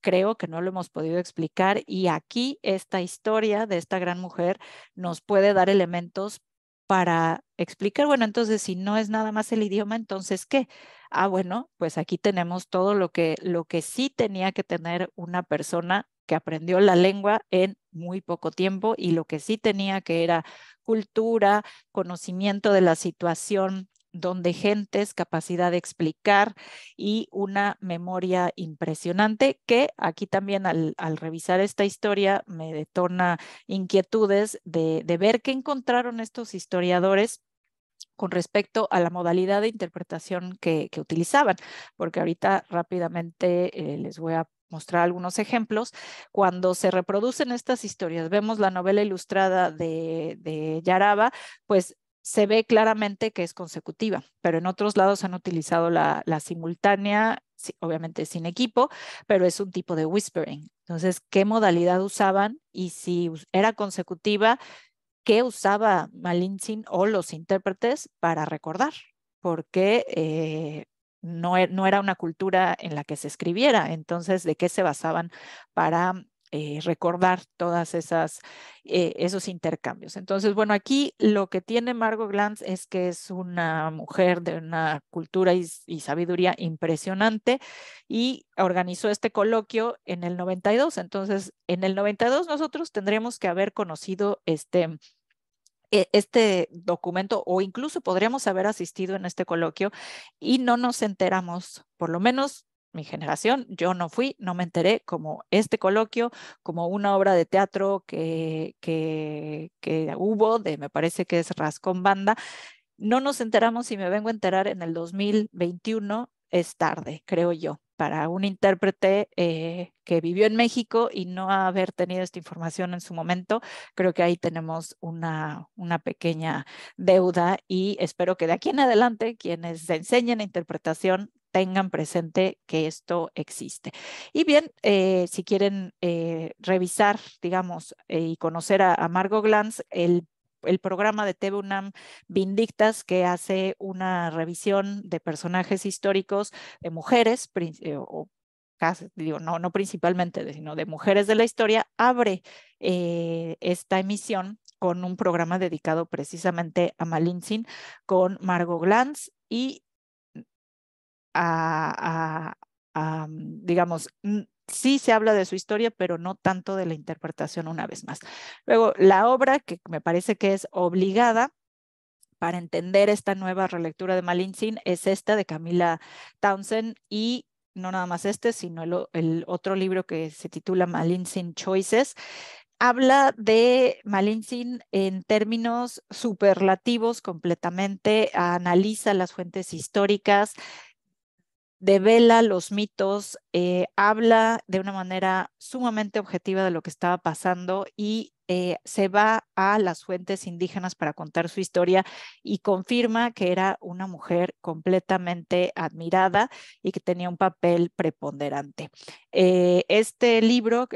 creo que no lo hemos podido explicar, y aquí esta historia de esta gran mujer nos puede dar elementos para explicar, bueno, entonces si no es nada más el idioma, entonces ¿qué? Ah, bueno, pues aquí tenemos todo lo que sí tenía que tener una persona que aprendió la lengua en muy poco tiempo, y lo que sí tenía que era cultura, conocimiento de la situación donde gentes, capacidad de explicar y una memoria impresionante, que aquí también al revisar esta historia me detona inquietudes de ver qué encontraron estos historiadores con respecto a la modalidad de interpretación que utilizaban, porque ahorita rápidamente les voy a mostrar algunos ejemplos. Cuando se reproducen estas historias, vemos la novela ilustrada de Yaraba, pues se ve claramente que es consecutiva, pero en otros lados han utilizado la simultánea, sí, obviamente sin equipo, pero es un tipo de whispering. Entonces, ¿qué modalidad usaban? Y si era consecutiva, ¿qué usaba Malintzin o los intérpretes para recordar? Porque no era una cultura en la que se escribiera. Entonces, ¿de qué se basaban para recordar todas esos intercambios? Entonces, bueno, aquí lo que tiene Margot Glantz es que es una mujer de una cultura y sabiduría impresionante, y organizó este coloquio en el 92. Entonces, en el 92 nosotros tendríamos que haber conocido este documento, o incluso podríamos haber asistido en este coloquio, y no nos enteramos, por lo menos mi generación, yo no fui, no me enteré como este coloquio, como una obra de teatro que hubo, me parece que es Rascón Banda. No nos enteramos, y me vengo a enterar en el 2021, es tarde, creo yo. para un intérprete que vivió en México y no haber tenido esta información en su momento, creo que ahí tenemos una pequeña deuda y espero que de aquí en adelante quienes enseñen interpretación tengan presente que esto existe. Y bien, si quieren revisar, digamos, y conocer a Margot Glantz, el programa de TV UNAM Vindictas, que hace una revisión de personajes históricos de mujeres, o casi, digo, no principalmente, sino de mujeres de la historia, abre esta emisión con un programa dedicado precisamente a Malintzin, con Margot Glantz y digamos, sí se habla de su historia, pero no tanto de la interpretación una vez más. Luego, la obra que me parece que es obligada para entender esta nueva relectura de Malintzin es esta de Camilla Townsend y no nada más este, sino el otro libro que se titula Malintzin Choices. Habla de Malintzin en términos superlativos completamente, analiza las fuentes históricas, devela los mitos, habla de una manera sumamente objetiva de lo que estaba pasando y se va a las fuentes indígenas para contar su historia y confirma que era una mujer completamente admirada y que tenía un papel preponderante. Este libro,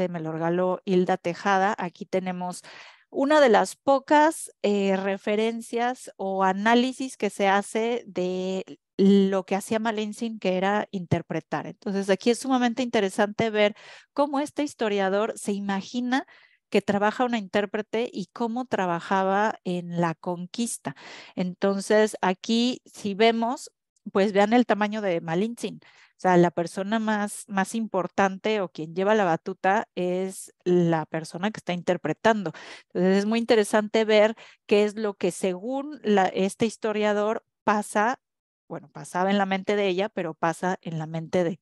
me lo regaló Hilda Tejada, aquí tenemos una de las pocas referencias o análisis que se hace de lo que hacía Malintzin, que era interpretar. Entonces, aquí es sumamente interesante ver cómo este historiador se imagina que trabaja una intérprete y cómo trabajaba en la conquista. Entonces, aquí, si vemos, pues vean el tamaño de Malintzin. O sea, la persona más importante o quien lleva la batuta es la persona que está interpretando. Entonces, es muy interesante ver qué es lo que según este historiador pasa, bueno, pasaba en la mente de ella, pero pasa en la mente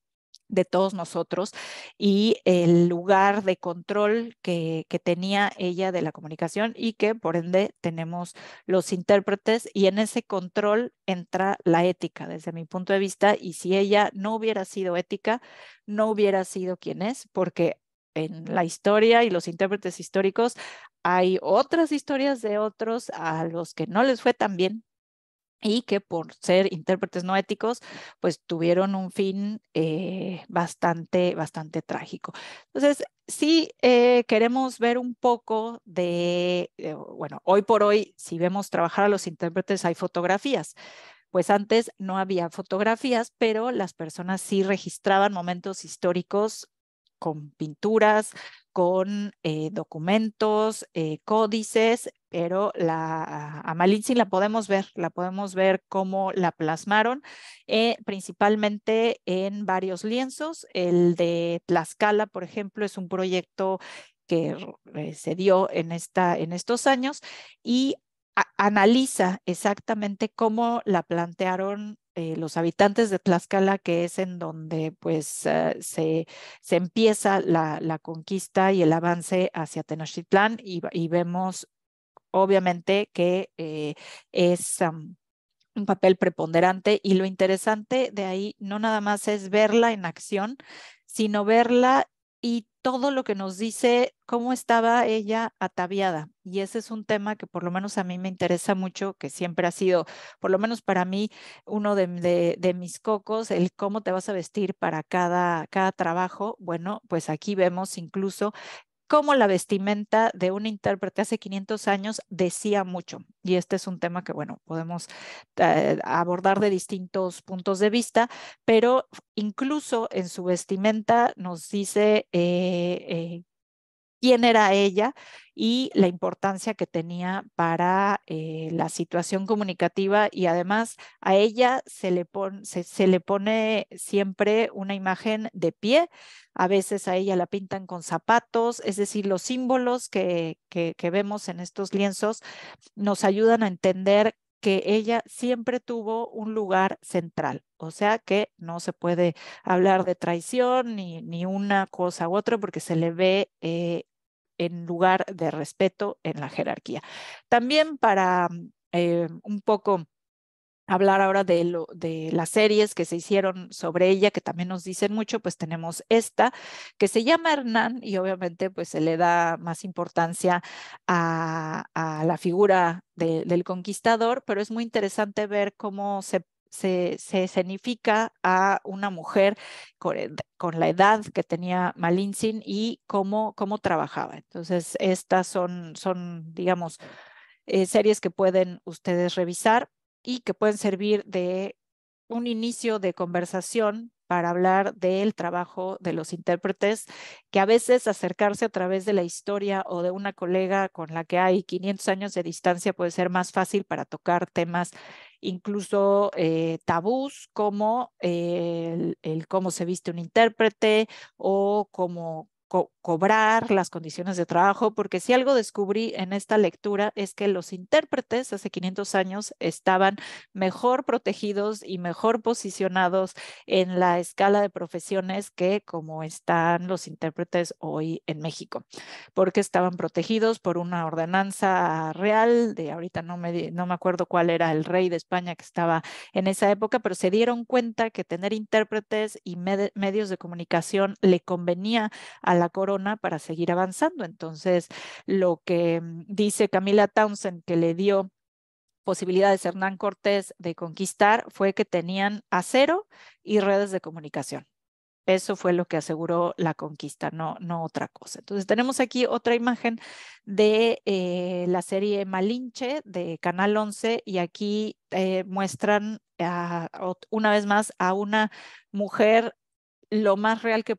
de todos nosotros y el lugar de control que tenía ella de la comunicación y que por ende tenemos los intérpretes y en ese control entra la ética desde mi punto de vista y si ella no hubiera sido ética, no hubiera sido quien es porque en la historia y los intérpretes históricos hay otras historias de otros a los que no les fue tan bien y que por ser intérpretes no éticos, pues tuvieron un fin bastante trágico. Entonces, sí queremos ver un poco de, bueno, hoy por hoy, si vemos trabajar a los intérpretes, hay fotografías. Pues antes no había fotografías, pero las personas sí registraban momentos históricos con pinturas, con documentos, códices, pero a Malintzin la podemos ver cómo la plasmaron, principalmente en varios lienzos. El de Tlaxcala, por ejemplo, es un proyecto que se dio en estos años y analiza exactamente cómo la plantearon los habitantes de Tlaxcala, que es en donde pues se empieza la conquista y el avance hacia Tenochtitlán y vemos obviamente que es un papel preponderante y lo interesante de ahí no nada más es verla en acción, sino verla y todo lo que nos dice cómo estaba ella ataviada. Y ese es un tema que por lo menos a mí me interesa mucho, que siempre ha sido, por lo menos para mí, uno de mis cocos, el cómo te vas a vestir para cada trabajo. Bueno, pues aquí vemos incluso cómo la vestimenta de un intérprete hace 500 años decía mucho. Y este es un tema que, bueno, podemos abordar de distintos puntos de vista, pero incluso en su vestimenta nos dice quién era ella y la importancia que tenía para la situación comunicativa y además a ella se le pone siempre una imagen de pie, a veces a ella la pintan con zapatos, es decir, los símbolos que vemos en estos lienzos nos ayudan a entender que ella siempre tuvo un lugar central, o sea que no se puede hablar de traición ni una cosa u otra porque se le ve en lugar de respeto en la jerarquía. También para un poco hablar ahora de las series que se hicieron sobre ella, que también nos dicen mucho, pues tenemos esta que se llama Hernán y obviamente pues se le da más importancia a la figura del conquistador, pero es muy interesante ver cómo se escenifica a una mujer con la edad que tenía Malintzin y cómo trabajaba. Entonces, estas son digamos, series que pueden ustedes revisar y que pueden servir de un inicio de conversación para hablar del trabajo de los intérpretes, que a veces acercarse a través de la historia o de una colega con la que hay 500 años de distancia puede ser más fácil para tocar temas incluso tabús como el cómo se viste un intérprete o cómo cobrar las condiciones de trabajo, porque si algo descubrí en esta lectura es que los intérpretes hace 500 años estaban mejor protegidos y mejor posicionados en la escala de profesiones que como están los intérpretes hoy en México, porque estaban protegidos por una ordenanza real de ahorita no me acuerdo cuál era el rey de España que estaba en esa época, pero se dieron cuenta que tener intérpretes y medios de comunicación le convenía a la corona para seguir avanzando. Entonces, lo que dice Camila Townsend que le dio posibilidades a Hernán Cortés de conquistar fue que tenían acero y redes de comunicación. Eso fue lo que aseguró la conquista, no otra cosa. Entonces tenemos aquí otra imagen de la serie Malinche de Canal 11 y aquí muestran una vez más a una mujer lo más real que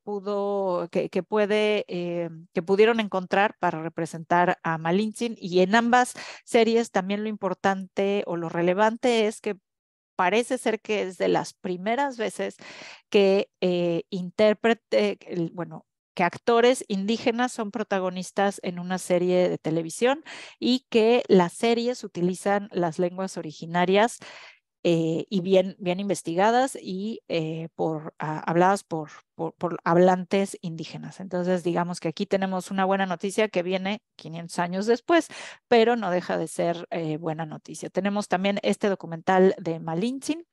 que pudieron encontrar para representar a Malintzin. Y en ambas series también lo importante o lo relevante es que parece ser que es de las primeras veces que que actores indígenas son protagonistas en una serie de televisión y que las series utilizan las lenguas originarias y bien investigadas y habladas por hablantes indígenas. Entonces, digamos que aquí tenemos una buena noticia que viene 500 años después, pero no deja de ser buena noticia. Tenemos también este documental de Malintzin,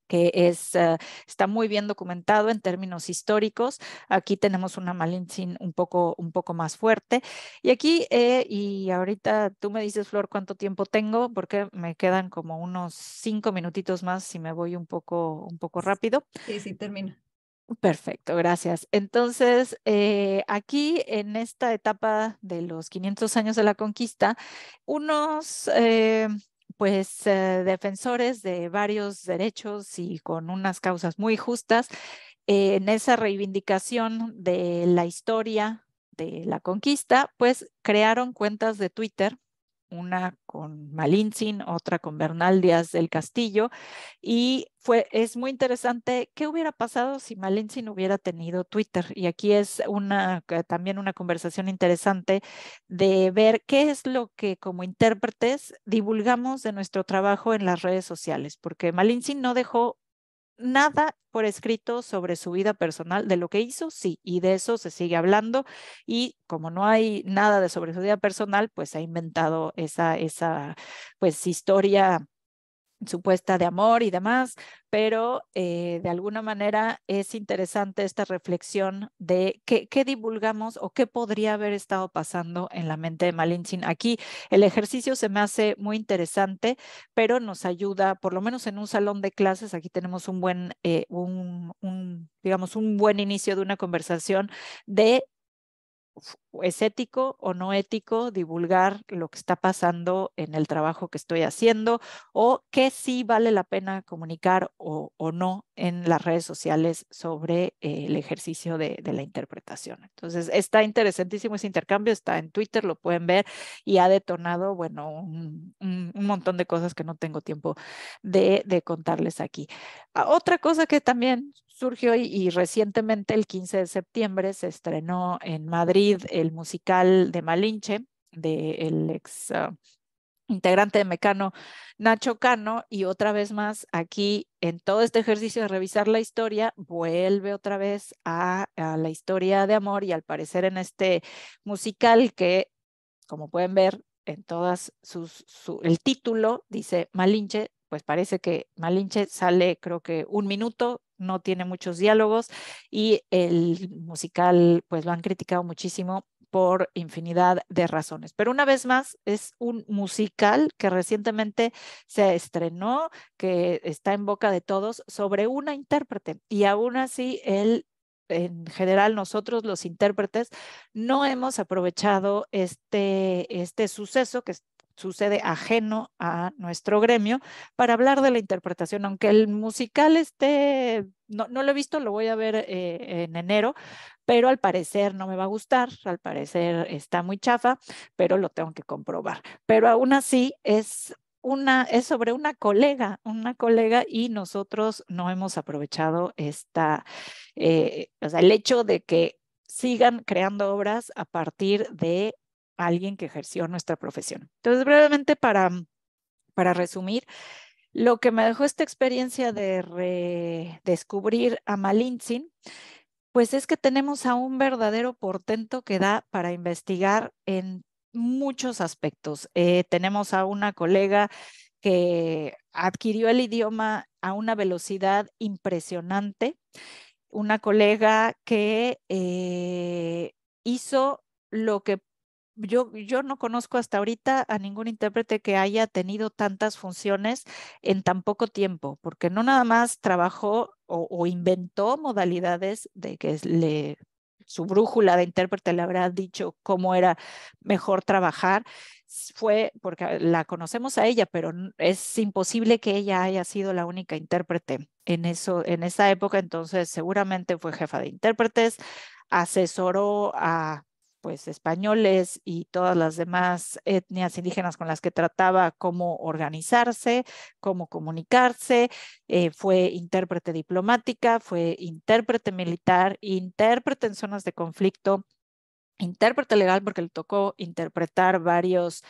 que está muy bien documentado en términos históricos. Aquí tenemos una Malintzin un poco más fuerte. Y aquí, y ahorita tú me dices, Flor, cuánto tiempo tengo, porque me quedan como unos 5 minutitos más si me voy un poco rápido. Sí, sí, termina. Perfecto, gracias. Entonces, aquí en esta etapa de los 500 años de la conquista, unos defensores de varios derechos y con unas causas muy justas, en esa reivindicación de la historia de la conquista, pues crearon cuentas de Twitter, una con Malintzin, otra con Bernal Díaz del Castillo, y es muy interesante qué hubiera pasado si Malintzin hubiera tenido Twitter. Y aquí es también una conversación interesante de ver qué es lo que como intérpretes divulgamos de nuestro trabajo en las redes sociales, porque Malintzin no dejó nada por escrito sobre su vida personal, de lo que hizo, sí, y de eso se sigue hablando, y como no hay nada sobre su vida personal, pues ha inventado esa pues historia supuesta de amor y demás, pero de alguna manera es interesante esta reflexión de qué divulgamos o qué podría haber estado pasando en la mente de Malintzin. Aquí el ejercicio se me hace muy interesante, pero nos ayuda, por lo menos en un salón de clases, aquí tenemos digamos, un buen inicio de una conversación de es ético o no ético divulgar lo que está pasando en el trabajo que estoy haciendo o qué sí vale la pena comunicar o no en las redes sociales sobre el ejercicio de la interpretación. Entonces, está interesantísimo ese intercambio, está en Twitter, lo pueden ver y ha detonado, bueno, un montón de cosas que no tengo tiempo de contarles aquí. Otra cosa que también surgió y recientemente el 15 de septiembre se estrenó en Madrid el musical de Malinche, del ex integrante de Mecano, Nacho Cano, y otra vez más aquí en todo este ejercicio de revisar la historia, vuelve otra vez a la historia de amor y al parecer en este musical que, como pueden ver, en todas el título dice Malinche, pues parece que Malinche sale creo que 1 minuto, no tiene muchos diálogos y el musical pues lo han criticado muchísimo por infinidad de razones. Pero una vez más, es un musical que recientemente se estrenó, que está en boca de todos, sobre una intérprete. Y aún así, en general, nosotros los intérpretes no hemos aprovechado este suceso que sucede ajeno a nuestro gremio para hablar de la interpretación, aunque el musical no lo he visto, lo voy a ver en enero, pero al parecer no me va a gustar, al parecer está muy chafa, pero lo tengo que comprobar. Pero aún así es sobre una colega y nosotros no hemos aprovechado o sea, el hecho de que sigan creando obras a partir de alguien que ejerció nuestra profesión. Entonces, brevemente para resumir, lo que me dejó esta experiencia de redescubrir a Malintzin, pues es que tenemos a un verdadero portento que da para investigar en muchos aspectos. Tenemos a una colega que adquirió el idioma a una velocidad impresionante, una colega que hizo lo que yo no conozco hasta ahorita a ningún intérprete que haya tenido tantas funciones en tan poco tiempo, porque no nada más trabajó o inventó modalidades de que su brújula de intérprete le habrá dicho cómo era mejor trabajar, fue porque la conocemos a ella, pero es imposible que ella haya sido la única intérprete en esa época, entonces seguramente fue jefa de intérpretes, asesoró a pues españoles y todas las demás etnias indígenas con las que trataba cómo organizarse, cómo comunicarse, fue intérprete diplomática, fue intérprete militar, intérprete en zonas de conflicto, intérprete legal porque le tocó interpretar varios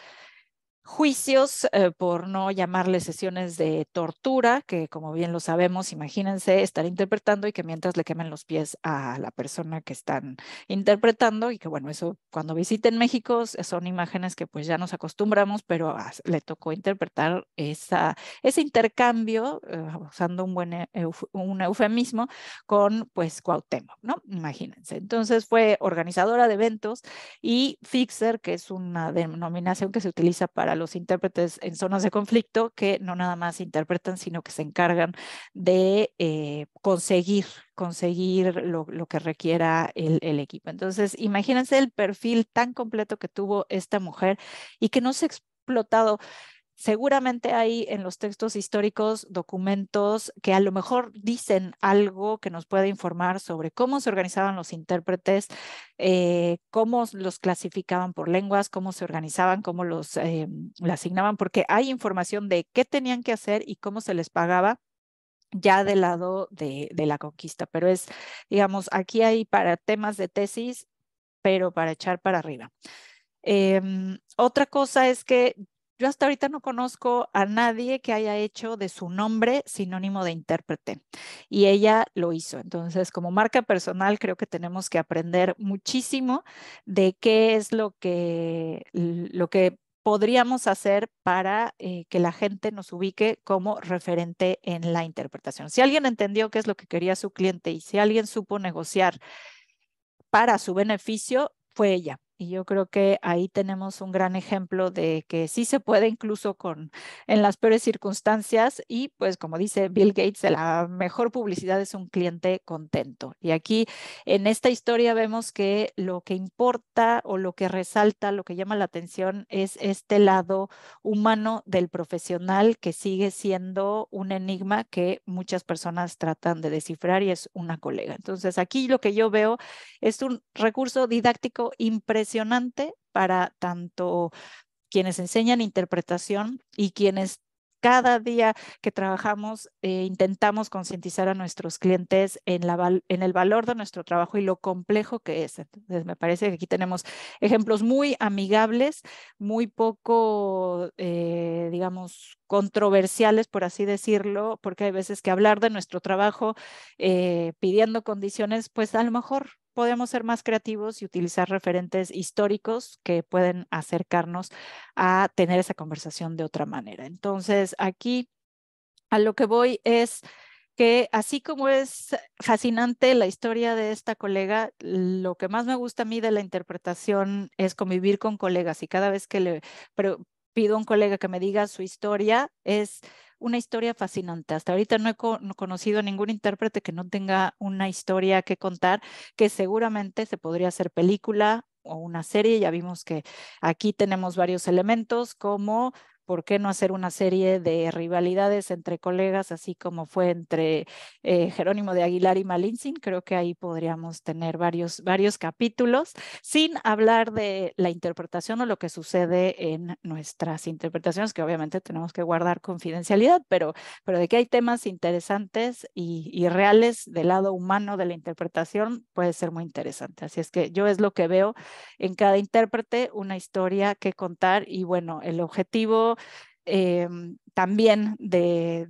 juicios por no llamarle sesiones de tortura, que como bien lo sabemos, imagínense estar interpretando y que mientras le quemen los pies a la persona que están interpretando y que bueno, eso cuando visiten México son imágenes que pues ya nos acostumbramos, pero le tocó interpretar ese intercambio, usando un eufemismo, con pues Cuauhtémoc, ¿no? Imagínense. Entonces fue organizadora de eventos y fixer, que es una denominación que se utiliza para los intérpretes en zonas de conflicto que no nada más interpretan, sino que se encargan de conseguir lo que requiera el equipo. Entonces, imagínense el perfil tan completo que tuvo esta mujer y que no se ha explotado. Seguramente hay en los textos históricos documentos que a lo mejor dicen algo que nos puede informar sobre cómo se organizaban los intérpretes, cómo los clasificaban por lenguas, cómo se organizaban, cómo los asignaban, porque hay información de qué tenían que hacer y cómo se les pagaba ya del lado de la conquista. Pero digamos, aquí hay para temas de tesis, pero para echar para arriba. Otra cosa es que yo hasta ahorita no conozco a nadie que haya hecho de su nombre sinónimo de intérprete y ella lo hizo. Entonces, como marca personal, creo que tenemos que aprender muchísimo de qué es lo que podríamos hacer para que la gente nos ubique como referente en la interpretación. Si alguien entendió qué es lo que quería su cliente y si alguien supo negociar para su beneficio, fue ella. Y yo creo que ahí tenemos un gran ejemplo de que sí se puede incluso en las peores circunstancias y pues como dice Bill Gates, la mejor publicidad es un cliente contento. Y aquí en esta historia vemos que lo que importa o lo que resalta, lo que llama la atención es este lado humano del profesional que sigue siendo un enigma que muchas personas tratan de descifrar y es una colega. Entonces aquí lo que yo veo es un recurso didáctico impresionante para tanto quienes enseñan interpretación y quienes cada día que trabajamos intentamos concientizar a nuestros clientes en el valor de nuestro trabajo y lo complejo que es. Entonces, me parece que aquí tenemos ejemplos muy amigables, muy poco, digamos, controversiales, por así decirlo, porque hay veces que hablar de nuestro trabajo pidiendo condiciones, pues a lo mejor podemos ser más creativos y utilizar referentes históricos que pueden acercarnos a tener esa conversación de otra manera. Entonces, aquí A lo que voy es que así como es fascinante la historia de esta colega, lo que más me gusta a mí de la interpretación es convivir con colegas, y cada vez que le pido a un colega que me diga su historia, es una historia fascinante. Hasta ahorita no he conocido a ningún intérprete que no tenga una historia que contar, que seguramente se podría hacer película o una serie. Ya vimos que aquí tenemos varios elementos como ¿por qué no hacer una serie de rivalidades entre colegas, así como fue entre Jerónimo de Aguilar y Malintzin? Creo que ahí podríamos tener varios capítulos, sin hablar de la interpretación o lo que sucede en nuestras interpretaciones, que obviamente tenemos que guardar confidencialidad, pero de que hay temas interesantes y reales del lado humano de la interpretación, puede ser muy interesante. Así es que yo es lo que veo en cada intérprete, una historia que contar, y bueno, el objetivo también de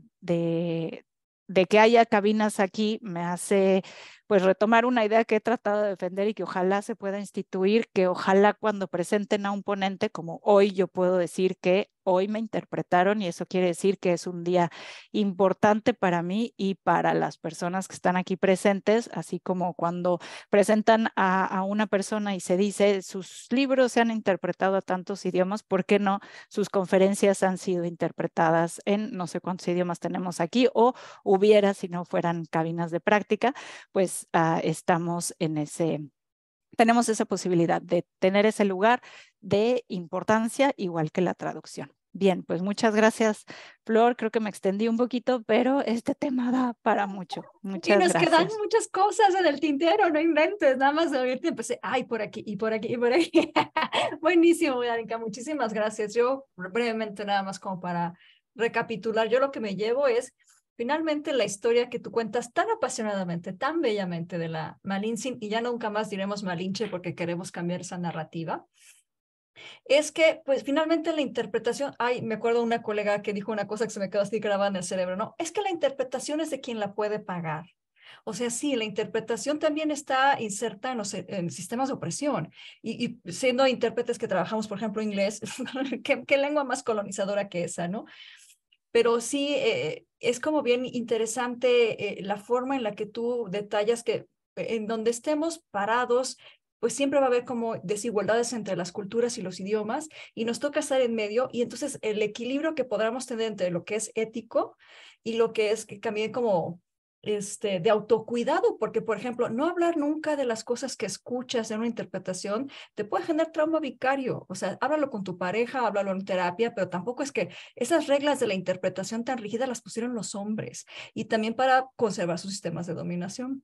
que haya cabinas aquí me hace pues retomar una idea que he tratado de defender y que ojalá se pueda instituir, que ojalá cuando presenten a un ponente, como hoy yo puedo decir que hoy me interpretaron, y eso quiere decir que es un día importante para mí y para las personas que están aquí presentes, así como cuando presentan a una persona y se dice sus libros se han interpretado a tantos idiomas, ¿por qué no sus conferencias han sido interpretadas en no sé cuántos idiomas tenemos aquí, o hubiera si no fueran cabinas de práctica? Pues estamos en tenemos esa posibilidad de tener ese lugar de importancia, igual que la traducción. Bien, pues muchas gracias, Flor. Creo que me extendí un poquito, pero este tema da para mucho. Y Muchas nos quedan gracias. muchas cosas en el tintero, no inventes, nada más de oírte empecé, ay, por aquí y por aquí y por aquí. Buenísimo, Darinka, muchísimas gracias. Yo brevemente nada más como para recapitular, yo lo que me llevo es finalmente la historia que tú cuentas tan apasionadamente, tan bellamente de la Malintzin, y ya nunca más diremos Malinche porque queremos cambiar esa narrativa. Es que, pues, finalmente la interpretación, ay, me acuerdo de una colega que dijo una cosa que se me quedó así grabada en el cerebro, ¿no? Es que la interpretación es de quien la puede pagar. O sea, sí, la interpretación también está inserta en sistemas de opresión. Y siendo intérpretes que trabajamos, por ejemplo, inglés, ¿qué lengua más colonizadora que esa, ¿no? Pero sí, es como bien interesante la forma en la que tú detallas que en donde estemos parados, pues siempre va a haber como desigualdades entre las culturas y los idiomas, y nos toca estar en medio, y entonces el equilibrio que podamos tener entre lo que es ético y lo que es que también como de autocuidado, porque por ejemplo, no hablar nunca de las cosas que escuchas en una interpretación te puede generar trauma vicario. O sea, háblalo con tu pareja, háblalo en terapia, pero tampoco es que esas reglas de la interpretación tan rígidas las pusieron los hombres, y también para conservar sus sistemas de dominación.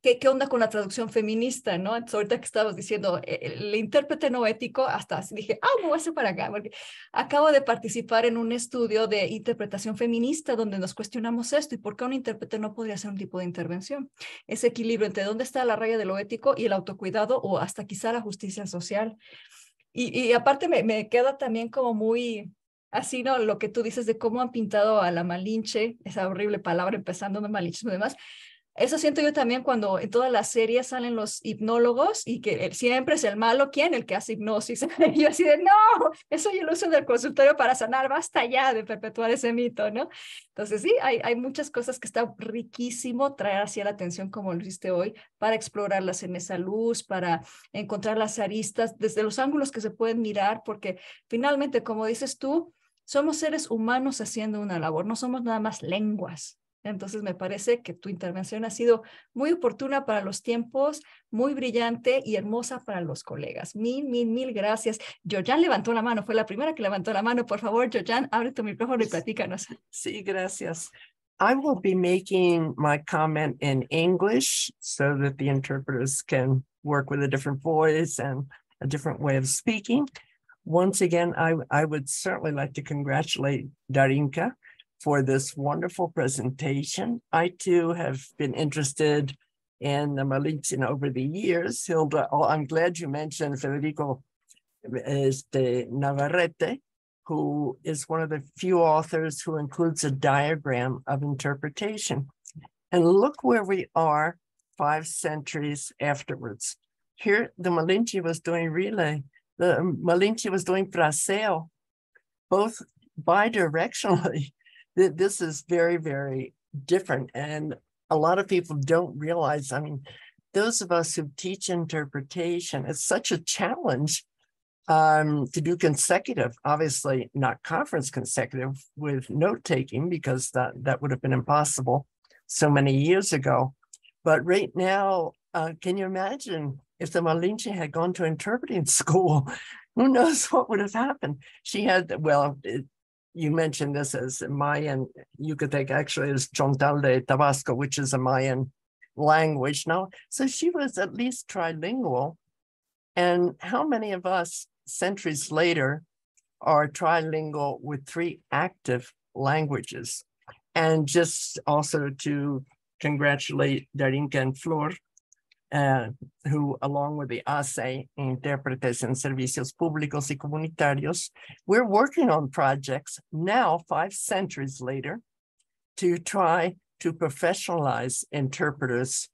¿Qué onda con la traducción feminista, no? Entonces, ahorita que estabas diciendo el intérprete no ético, hasta dije, me voy a hacer para acá, porque acabo de participar en un estudio de interpretación feminista donde nos cuestionamos esto y por qué un intérprete no podría ser un tipo de intervención. Ese equilibrio entre dónde está la raya de lo ético y el autocuidado, o hasta quizá la justicia social. Y aparte me queda también como muy así, ¿no? Lo que tú dices de cómo han pintado a la Malinche, esa horrible palabra empezando de malinchismo y demás. Eso siento yo también cuando en todas las series salen los hipnólogos y que siempre es el malo, ¿quién? El que hace hipnosis. Y yo así de, no, eso yo lo uso del consultorio para sanar, basta ya de perpetuar ese mito, ¿no? Entonces sí, hay muchas cosas que está riquísimo traer hacia la atención como lo hiciste hoy, para explorarlas en esa luz, para encontrar las aristas desde los ángulos que se pueden mirar, porque finalmente, como dices tú, somos seres humanos haciendo una labor, no somos nada más lenguas. Entonces me parece que tu intervención ha sido muy oportuna para los tiempos, muy brillante y hermosa para los colegas. Mil gracias. Yoyan levantó la mano, fue la primera que levantó la mano. Por favor, Yoyan, abre tu micrófono y platícanos. Sí, gracias. I will be making my comment in English so that the interpreters can work with a different voice and a different way of speaking. Once again, I would certainly like to congratulate Darinka for this wonderful presentation. I too have been interested in the Malintzin over the years. Hilda, I'm glad you mentioned Federico Navarrete, who is one of the few authors who includes a diagram of interpretation. And look where we are 5 centuries afterwards. Here, the Malinche was doing relay. The Malinche was doing fraseo, both bidirectionally. This is very, very different. And a lot of people don't realize, I mean, those of us who teach interpretation, it's such a challenge to do consecutive, obviously not conference consecutive with note taking, because that would have been impossible so many years ago. But right now, can you imagine if the Malinche had gone to interpreting school? Who knows what would have happened? She had, well, you mentioned this as Mayan, Yucatec actually is Chontal de Tabasco, which is a Mayan language now. So she was at least trilingual. And how many of us centuries later are trilingual with 3 active languages? And just also to congratulate Darinka and Flor, who, along with the ASE, Intérpretes en Servicios Públicos y Comunitarios, we're working on projects now, 5 centuries later, to try to professionalize interpreters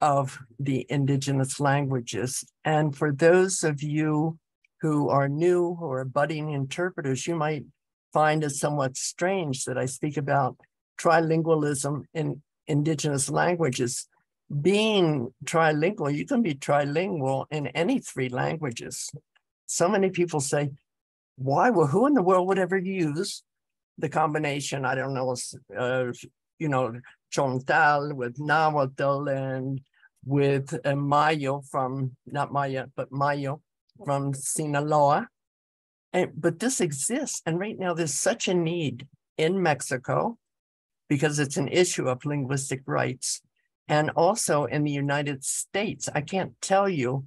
of the indigenous languages. And for those of you who are new or budding interpreters, you might find it somewhat strange that I speak about trilingualism in indigenous languages. Being trilingual, you can be trilingual in any 3 languages. So many people say, why? Well, who in the world would ever use the combination, I don't know, Chontal with Nahuatl and with Mayo from, not Maya, but Mayo from Sinaloa. But this exists. And right now there's such a need in Mexico because it's an issue of linguistic rights. And also in the United States, I can't tell you,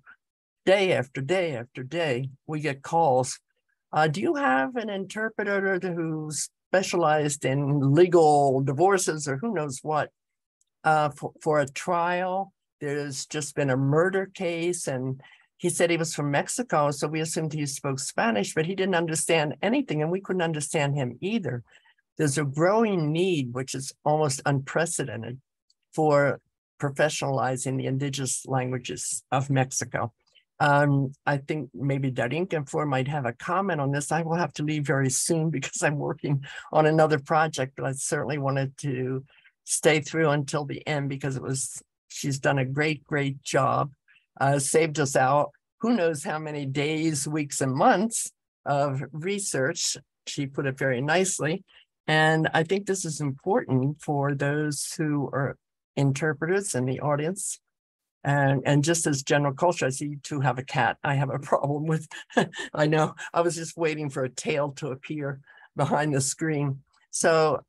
day after day after day, we get calls. Do you have an interpreter who's specialized in legal divorces or who knows what for a trial? There's just been a murder case, and he said he was from Mexico, so we assumed he spoke Spanish, but he didn't understand anything, and we couldn't understand him either. There's a growing need, which is almost unprecedented, for professionalizing the indigenous languages of Mexico. I think maybe Darinka and Flor might have a comment on this. I will have to leave very soon because I'm working on another project, but I certainly wanted to stay through until the end because she's done a great, great job, saved us out who knows how many days, weeks, and months of research. She put it very nicely. And I think this is important for those who are interpreters in the audience. And just as general culture, I see you two have a cat. I have a problem with, I know, I was just waiting for a tail to appear behind the screen. So,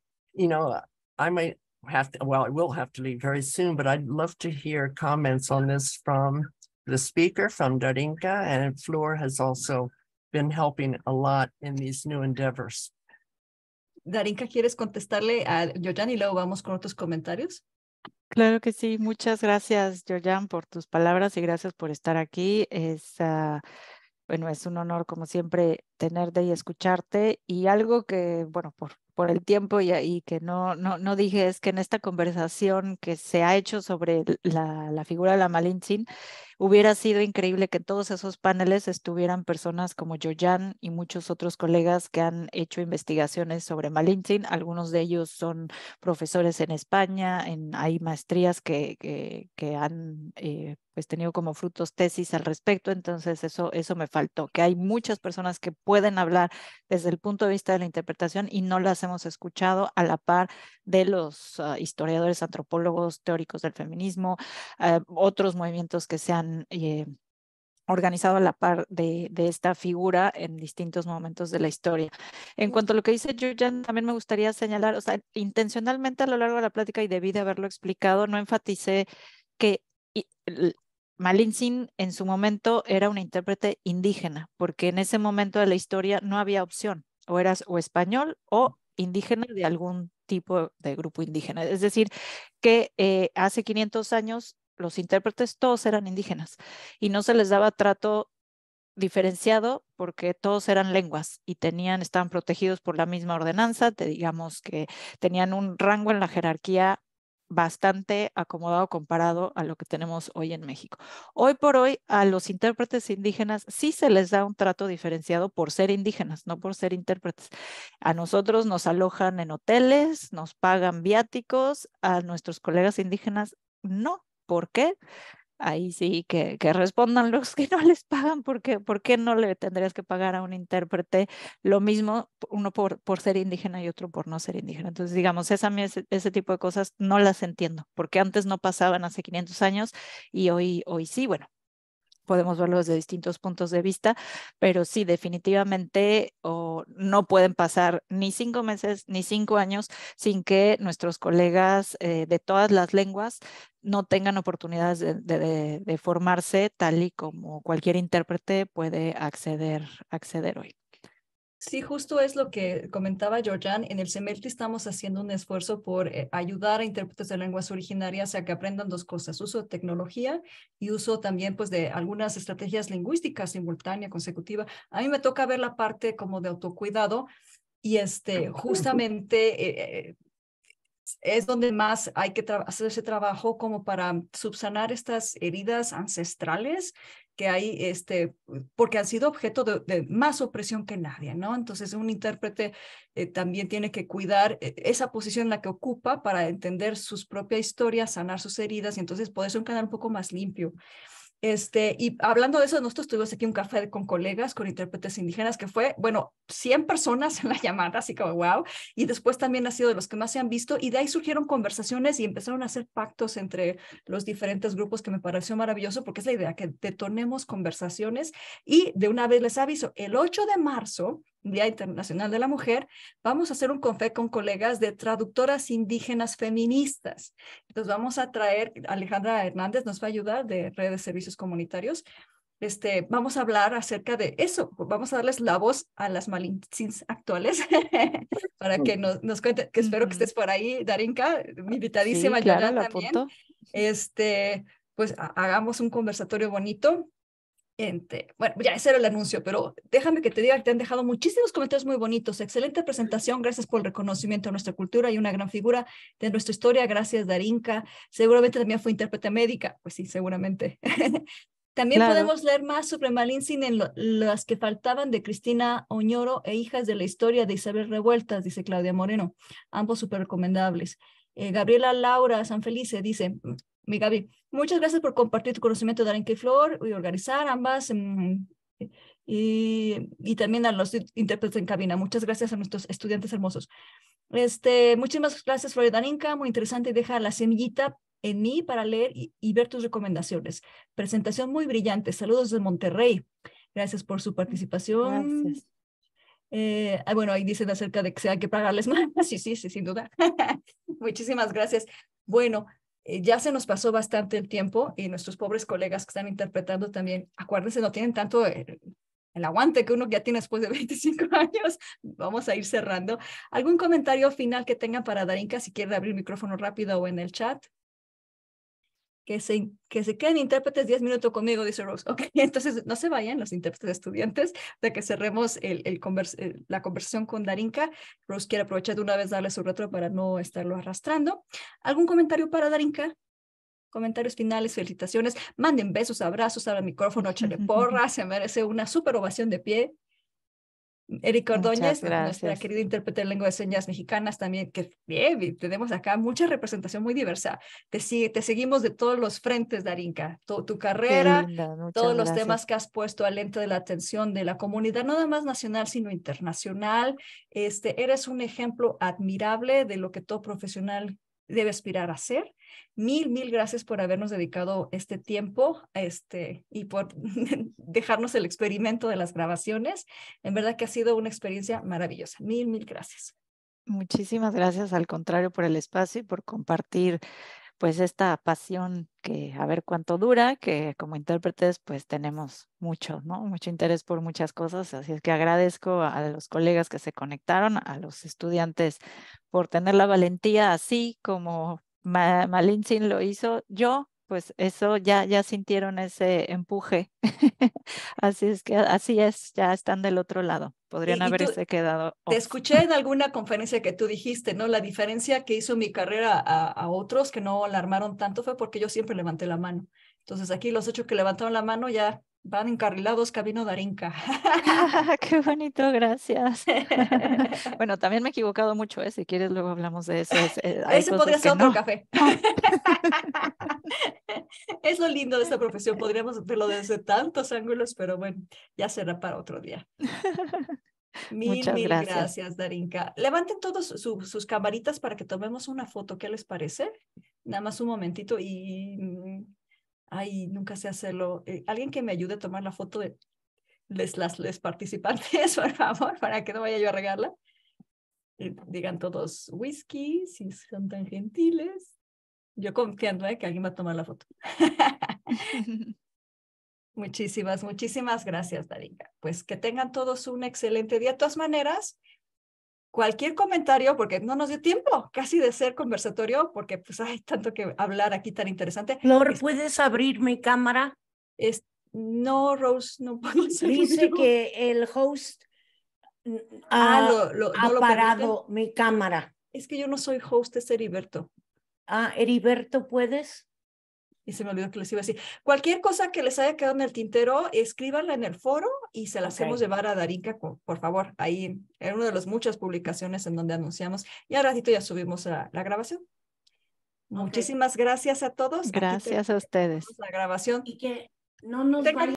I might have to, I will have to leave very soon, but I'd love to hear comments on this from the speaker, from Darinka, and Flor has also been helping a lot in these new endeavors. Darinka, ¿quieres contestarle a Yoyan y luego vamos con otros comentarios? Claro que sí. Muchas gracias, Yoyan, por tus palabras y gracias por estar aquí. Es un honor, como siempre, tenerte y escucharte. Y algo que, por el tiempo y que no dije es que en esta conversación que se ha hecho sobre la figura de la Malintzin, hubiera sido increíble que en todos esos paneles estuvieran personas como Yoyan y muchos otros colegas que han hecho investigaciones sobre Malintzin. Algunos de ellos son profesores en España, hay maestrías que han tenido como frutos tesis al respecto. Entonces eso me faltó, que hay muchas personas que pueden hablar desde el punto de vista de la interpretación y no las hemos escuchado a la par de los historiadores, antropólogos, teóricos del feminismo, otros movimientos que se han organizado a la par de esta figura en distintos momentos de la historia. En cuanto a lo que dice Yoyan, también me gustaría señalar, intencionalmente a lo largo de la plática, y debí de haberlo explicado, no enfaticé que Malintzin en su momento era una intérprete indígena, porque en ese momento de la historia no había opción, o eras o español o indígena de algún tipo de grupo indígena. Es decir, que hace 500 años los intérpretes todos eran indígenas y no se les daba trato diferenciado porque todos eran lenguas y estaban protegidos por la misma ordenanza, digamos que tenían un rango en la jerarquía bastante acomodado comparado a lo que tenemos hoy en México. Hoy por hoy a los intérpretes indígenas sí se les da un trato diferenciado por ser indígenas, no por ser intérpretes. A nosotros nos alojan en hoteles, nos pagan viáticos, a nuestros colegas indígenas no. ¿Por qué? Ahí sí que respondan los que no les pagan, porque ¿por qué no le tendrías que pagar a un intérprete lo mismo, uno por ser indígena y otro por no ser indígena? Entonces, digamos, ese tipo de cosas no las entiendo, porque antes no pasaban hace 500 años y hoy sí, bueno, podemos verlo desde distintos puntos de vista, pero sí, definitivamente no pueden pasar ni 5 meses ni 5 años sin que nuestros colegas de todas las lenguas no tengan oportunidades de formarse tal y como cualquier intérprete puede acceder hoy. Sí, justo es lo que comentaba Georgian. En el CEMELTI estamos haciendo un esfuerzo por ayudar a intérpretes de lenguas originarias a que aprendan dos cosas: uso de tecnología y uso también pues de algunas estrategias lingüísticas simultánea, consecutiva. A mí me toca ver la parte como de autocuidado y justamente es donde más hay que hacer ese trabajo como para subsanar estas heridas ancestrales que hay, porque han sido objeto de más opresión que nadie, ¿no? Entonces, un intérprete también tiene que cuidar esa posición en la que ocupa para entender sus propias historias, sanar sus heridas y entonces poder ser un canal un poco más limpio. Y hablando de eso, nosotros tuvimos aquí un café con colegas, con intérpretes indígenas, que fue, bueno, 100 personas en la llamada, así como wow, y después también ha sido de los que más se han visto, y de ahí surgieron conversaciones y empezaron a hacer pactos entre los diferentes grupos, que me pareció maravilloso, porque es la idea, que detonemos conversaciones, y de una vez les aviso, el 8 de marzo, Día Internacional de la Mujer, vamos a hacer un café con colegas de traductoras indígenas feministas. Entonces vamos a traer, Alejandra Hernández nos va a ayudar de Red de Servicios Comunitarios. Vamos a hablar acerca de eso, vamos a darles la voz a las Malintzins actuales para que nos cuenten, que espero que estés por ahí, Darinka, invitadísima, Sí, claro, Yoyan lo también. apunto. Pues hagamos un conversatorio bonito. Bueno, ya ese era el anuncio, pero déjame que te diga que te han dejado muchísimos comentarios muy bonitos. Excelente presentación, gracias por el reconocimiento de nuestra cultura y una gran figura de nuestra historia. Gracias, Darinka. Seguramente también fue intérprete médica. Pues sí, seguramente. También Claro. podemos leer más sobre Malintzin en las que faltaban de Cristina Oñoro e Hijas de la Historia de Isabel Revueltas, dice Claudia Moreno. Ambos súper recomendables. Gabriela Laura Sanfelice dice, mi Gaby, muchas gracias por compartir tu conocimiento de Darinka y Flor y organizar ambas. Y también a los intérpretes en cabina. Muchas gracias a nuestros estudiantes hermosos. Muchísimas gracias, Flor y Darinka. Muy interesante y deja la semillita en mí para leer y ver tus recomendaciones. Presentación muy brillante. Saludos de Monterrey. Gracias por su participación. Gracias. Bueno, ahí dicen acerca de que hay que pagarles más. Sí, sin duda. Muchísimas gracias. Bueno, ya se nos pasó bastante el tiempo y nuestros pobres colegas que están interpretando también, acuérdense, no tienen tanto el aguante que uno ya tiene después de 25 años. Vamos a ir cerrando. ¿Algún comentario final que tengan para Darinka, si quiere abrir el micrófono rápido o en el chat? Que se queden intérpretes 10 minutos conmigo, dice Rose. Ok, entonces no se vayan los intérpretes estudiantes de que cerremos la conversación con Darinka. Rose quiere aprovechar de una vez darle su retro para no estarlo arrastrando. ¿Algún comentario para Darinka? Comentarios finales, felicitaciones. Manden besos, abrazos, abran el micrófono, échale porra. Se merece una súper ovación de pie. Erika Muchas Ordóñez, nuestra gracias. querida intérprete de lengua de señas mexicanas también, que bien, tenemos acá mucha representación muy diversa. Te seguimos de todos los frentes, Darinka. Tu Qué carrera, linda, todos muchas los gracias. temas que has puesto al lente de la atención de la comunidad, no nada más nacional, sino internacional. Eres un ejemplo admirable de lo que todo profesional debe aspirar a ser. Mil gracias por habernos dedicado este tiempo y por dejarnos el experimento de las grabaciones. En verdad que ha sido una experiencia maravillosa. Mil gracias. Muchísimas gracias, al contrario, por el espacio y por compartir pues esta pasión que a ver cuánto dura, que como intérpretes pues tenemos mucho, ¿no? Mucho interés por muchas cosas, así es que agradezco a los colegas que se conectaron, a los estudiantes por tener la valentía así como Malintzin lo hizo. Yo pues eso ya sintieron ese empuje. Así es que así es, ya están del otro lado. Podrían Y tú, haberse quedado te off. escuché en alguna conferencia que tú dijiste, ¿no? La diferencia que hizo mi carrera a otros que no la armaron tanto fue porque yo siempre levanté la mano. Entonces aquí los 8 que levantaron la mano ya van encarrilados camino de Arinca. Qué bonito, gracias. Bueno, también me he equivocado mucho, ¿eh? Si quieres, luego hablamos de eso. Hay Ese cosas podría que ser otro no. café. No. Es lo lindo de esta profesión. Podríamos verlo desde tantos ángulos, pero bueno, ya será para otro día. Muchas Mil gracias. gracias, Darinka. Levanten todos sus camaritas para que tomemos una foto. ¿Qué les parece? Nada más un momentito y... ay, nunca sé hacerlo. Alguien que me ayude a tomar la foto de les participantes, por favor, para que no vaya yo a regarla. Digan todos whisky, si son tan gentiles. Yo confiando que alguien va a tomar la foto. Muchísimas gracias, Darinka. Pues que tengan todos un excelente día. De todas maneras, cualquier comentario, porque no nos dio tiempo casi de ser conversatorio, porque pues hay tanto que hablar aquí tan interesante. Flor, ¿puedes abrir mi cámara? No, Rose, no puedo hacerlo. Dice que el host no ha lo permite. parado mi cámara. Es que yo no soy host, es Heriberto. Heriberto, ¿puedes? Y se me olvidó que les iba a decir. Cualquier cosa que les haya quedado en el tintero, escríbanla en el foro y se la hacemos llevar a Darinka, por favor. Ahí, en una de las muchas publicaciones en donde anunciamos. Y al ratito ya subimos la grabación. Muchísimas gracias a todos. Gracias a ustedes. La grabación. Y que no nos vaya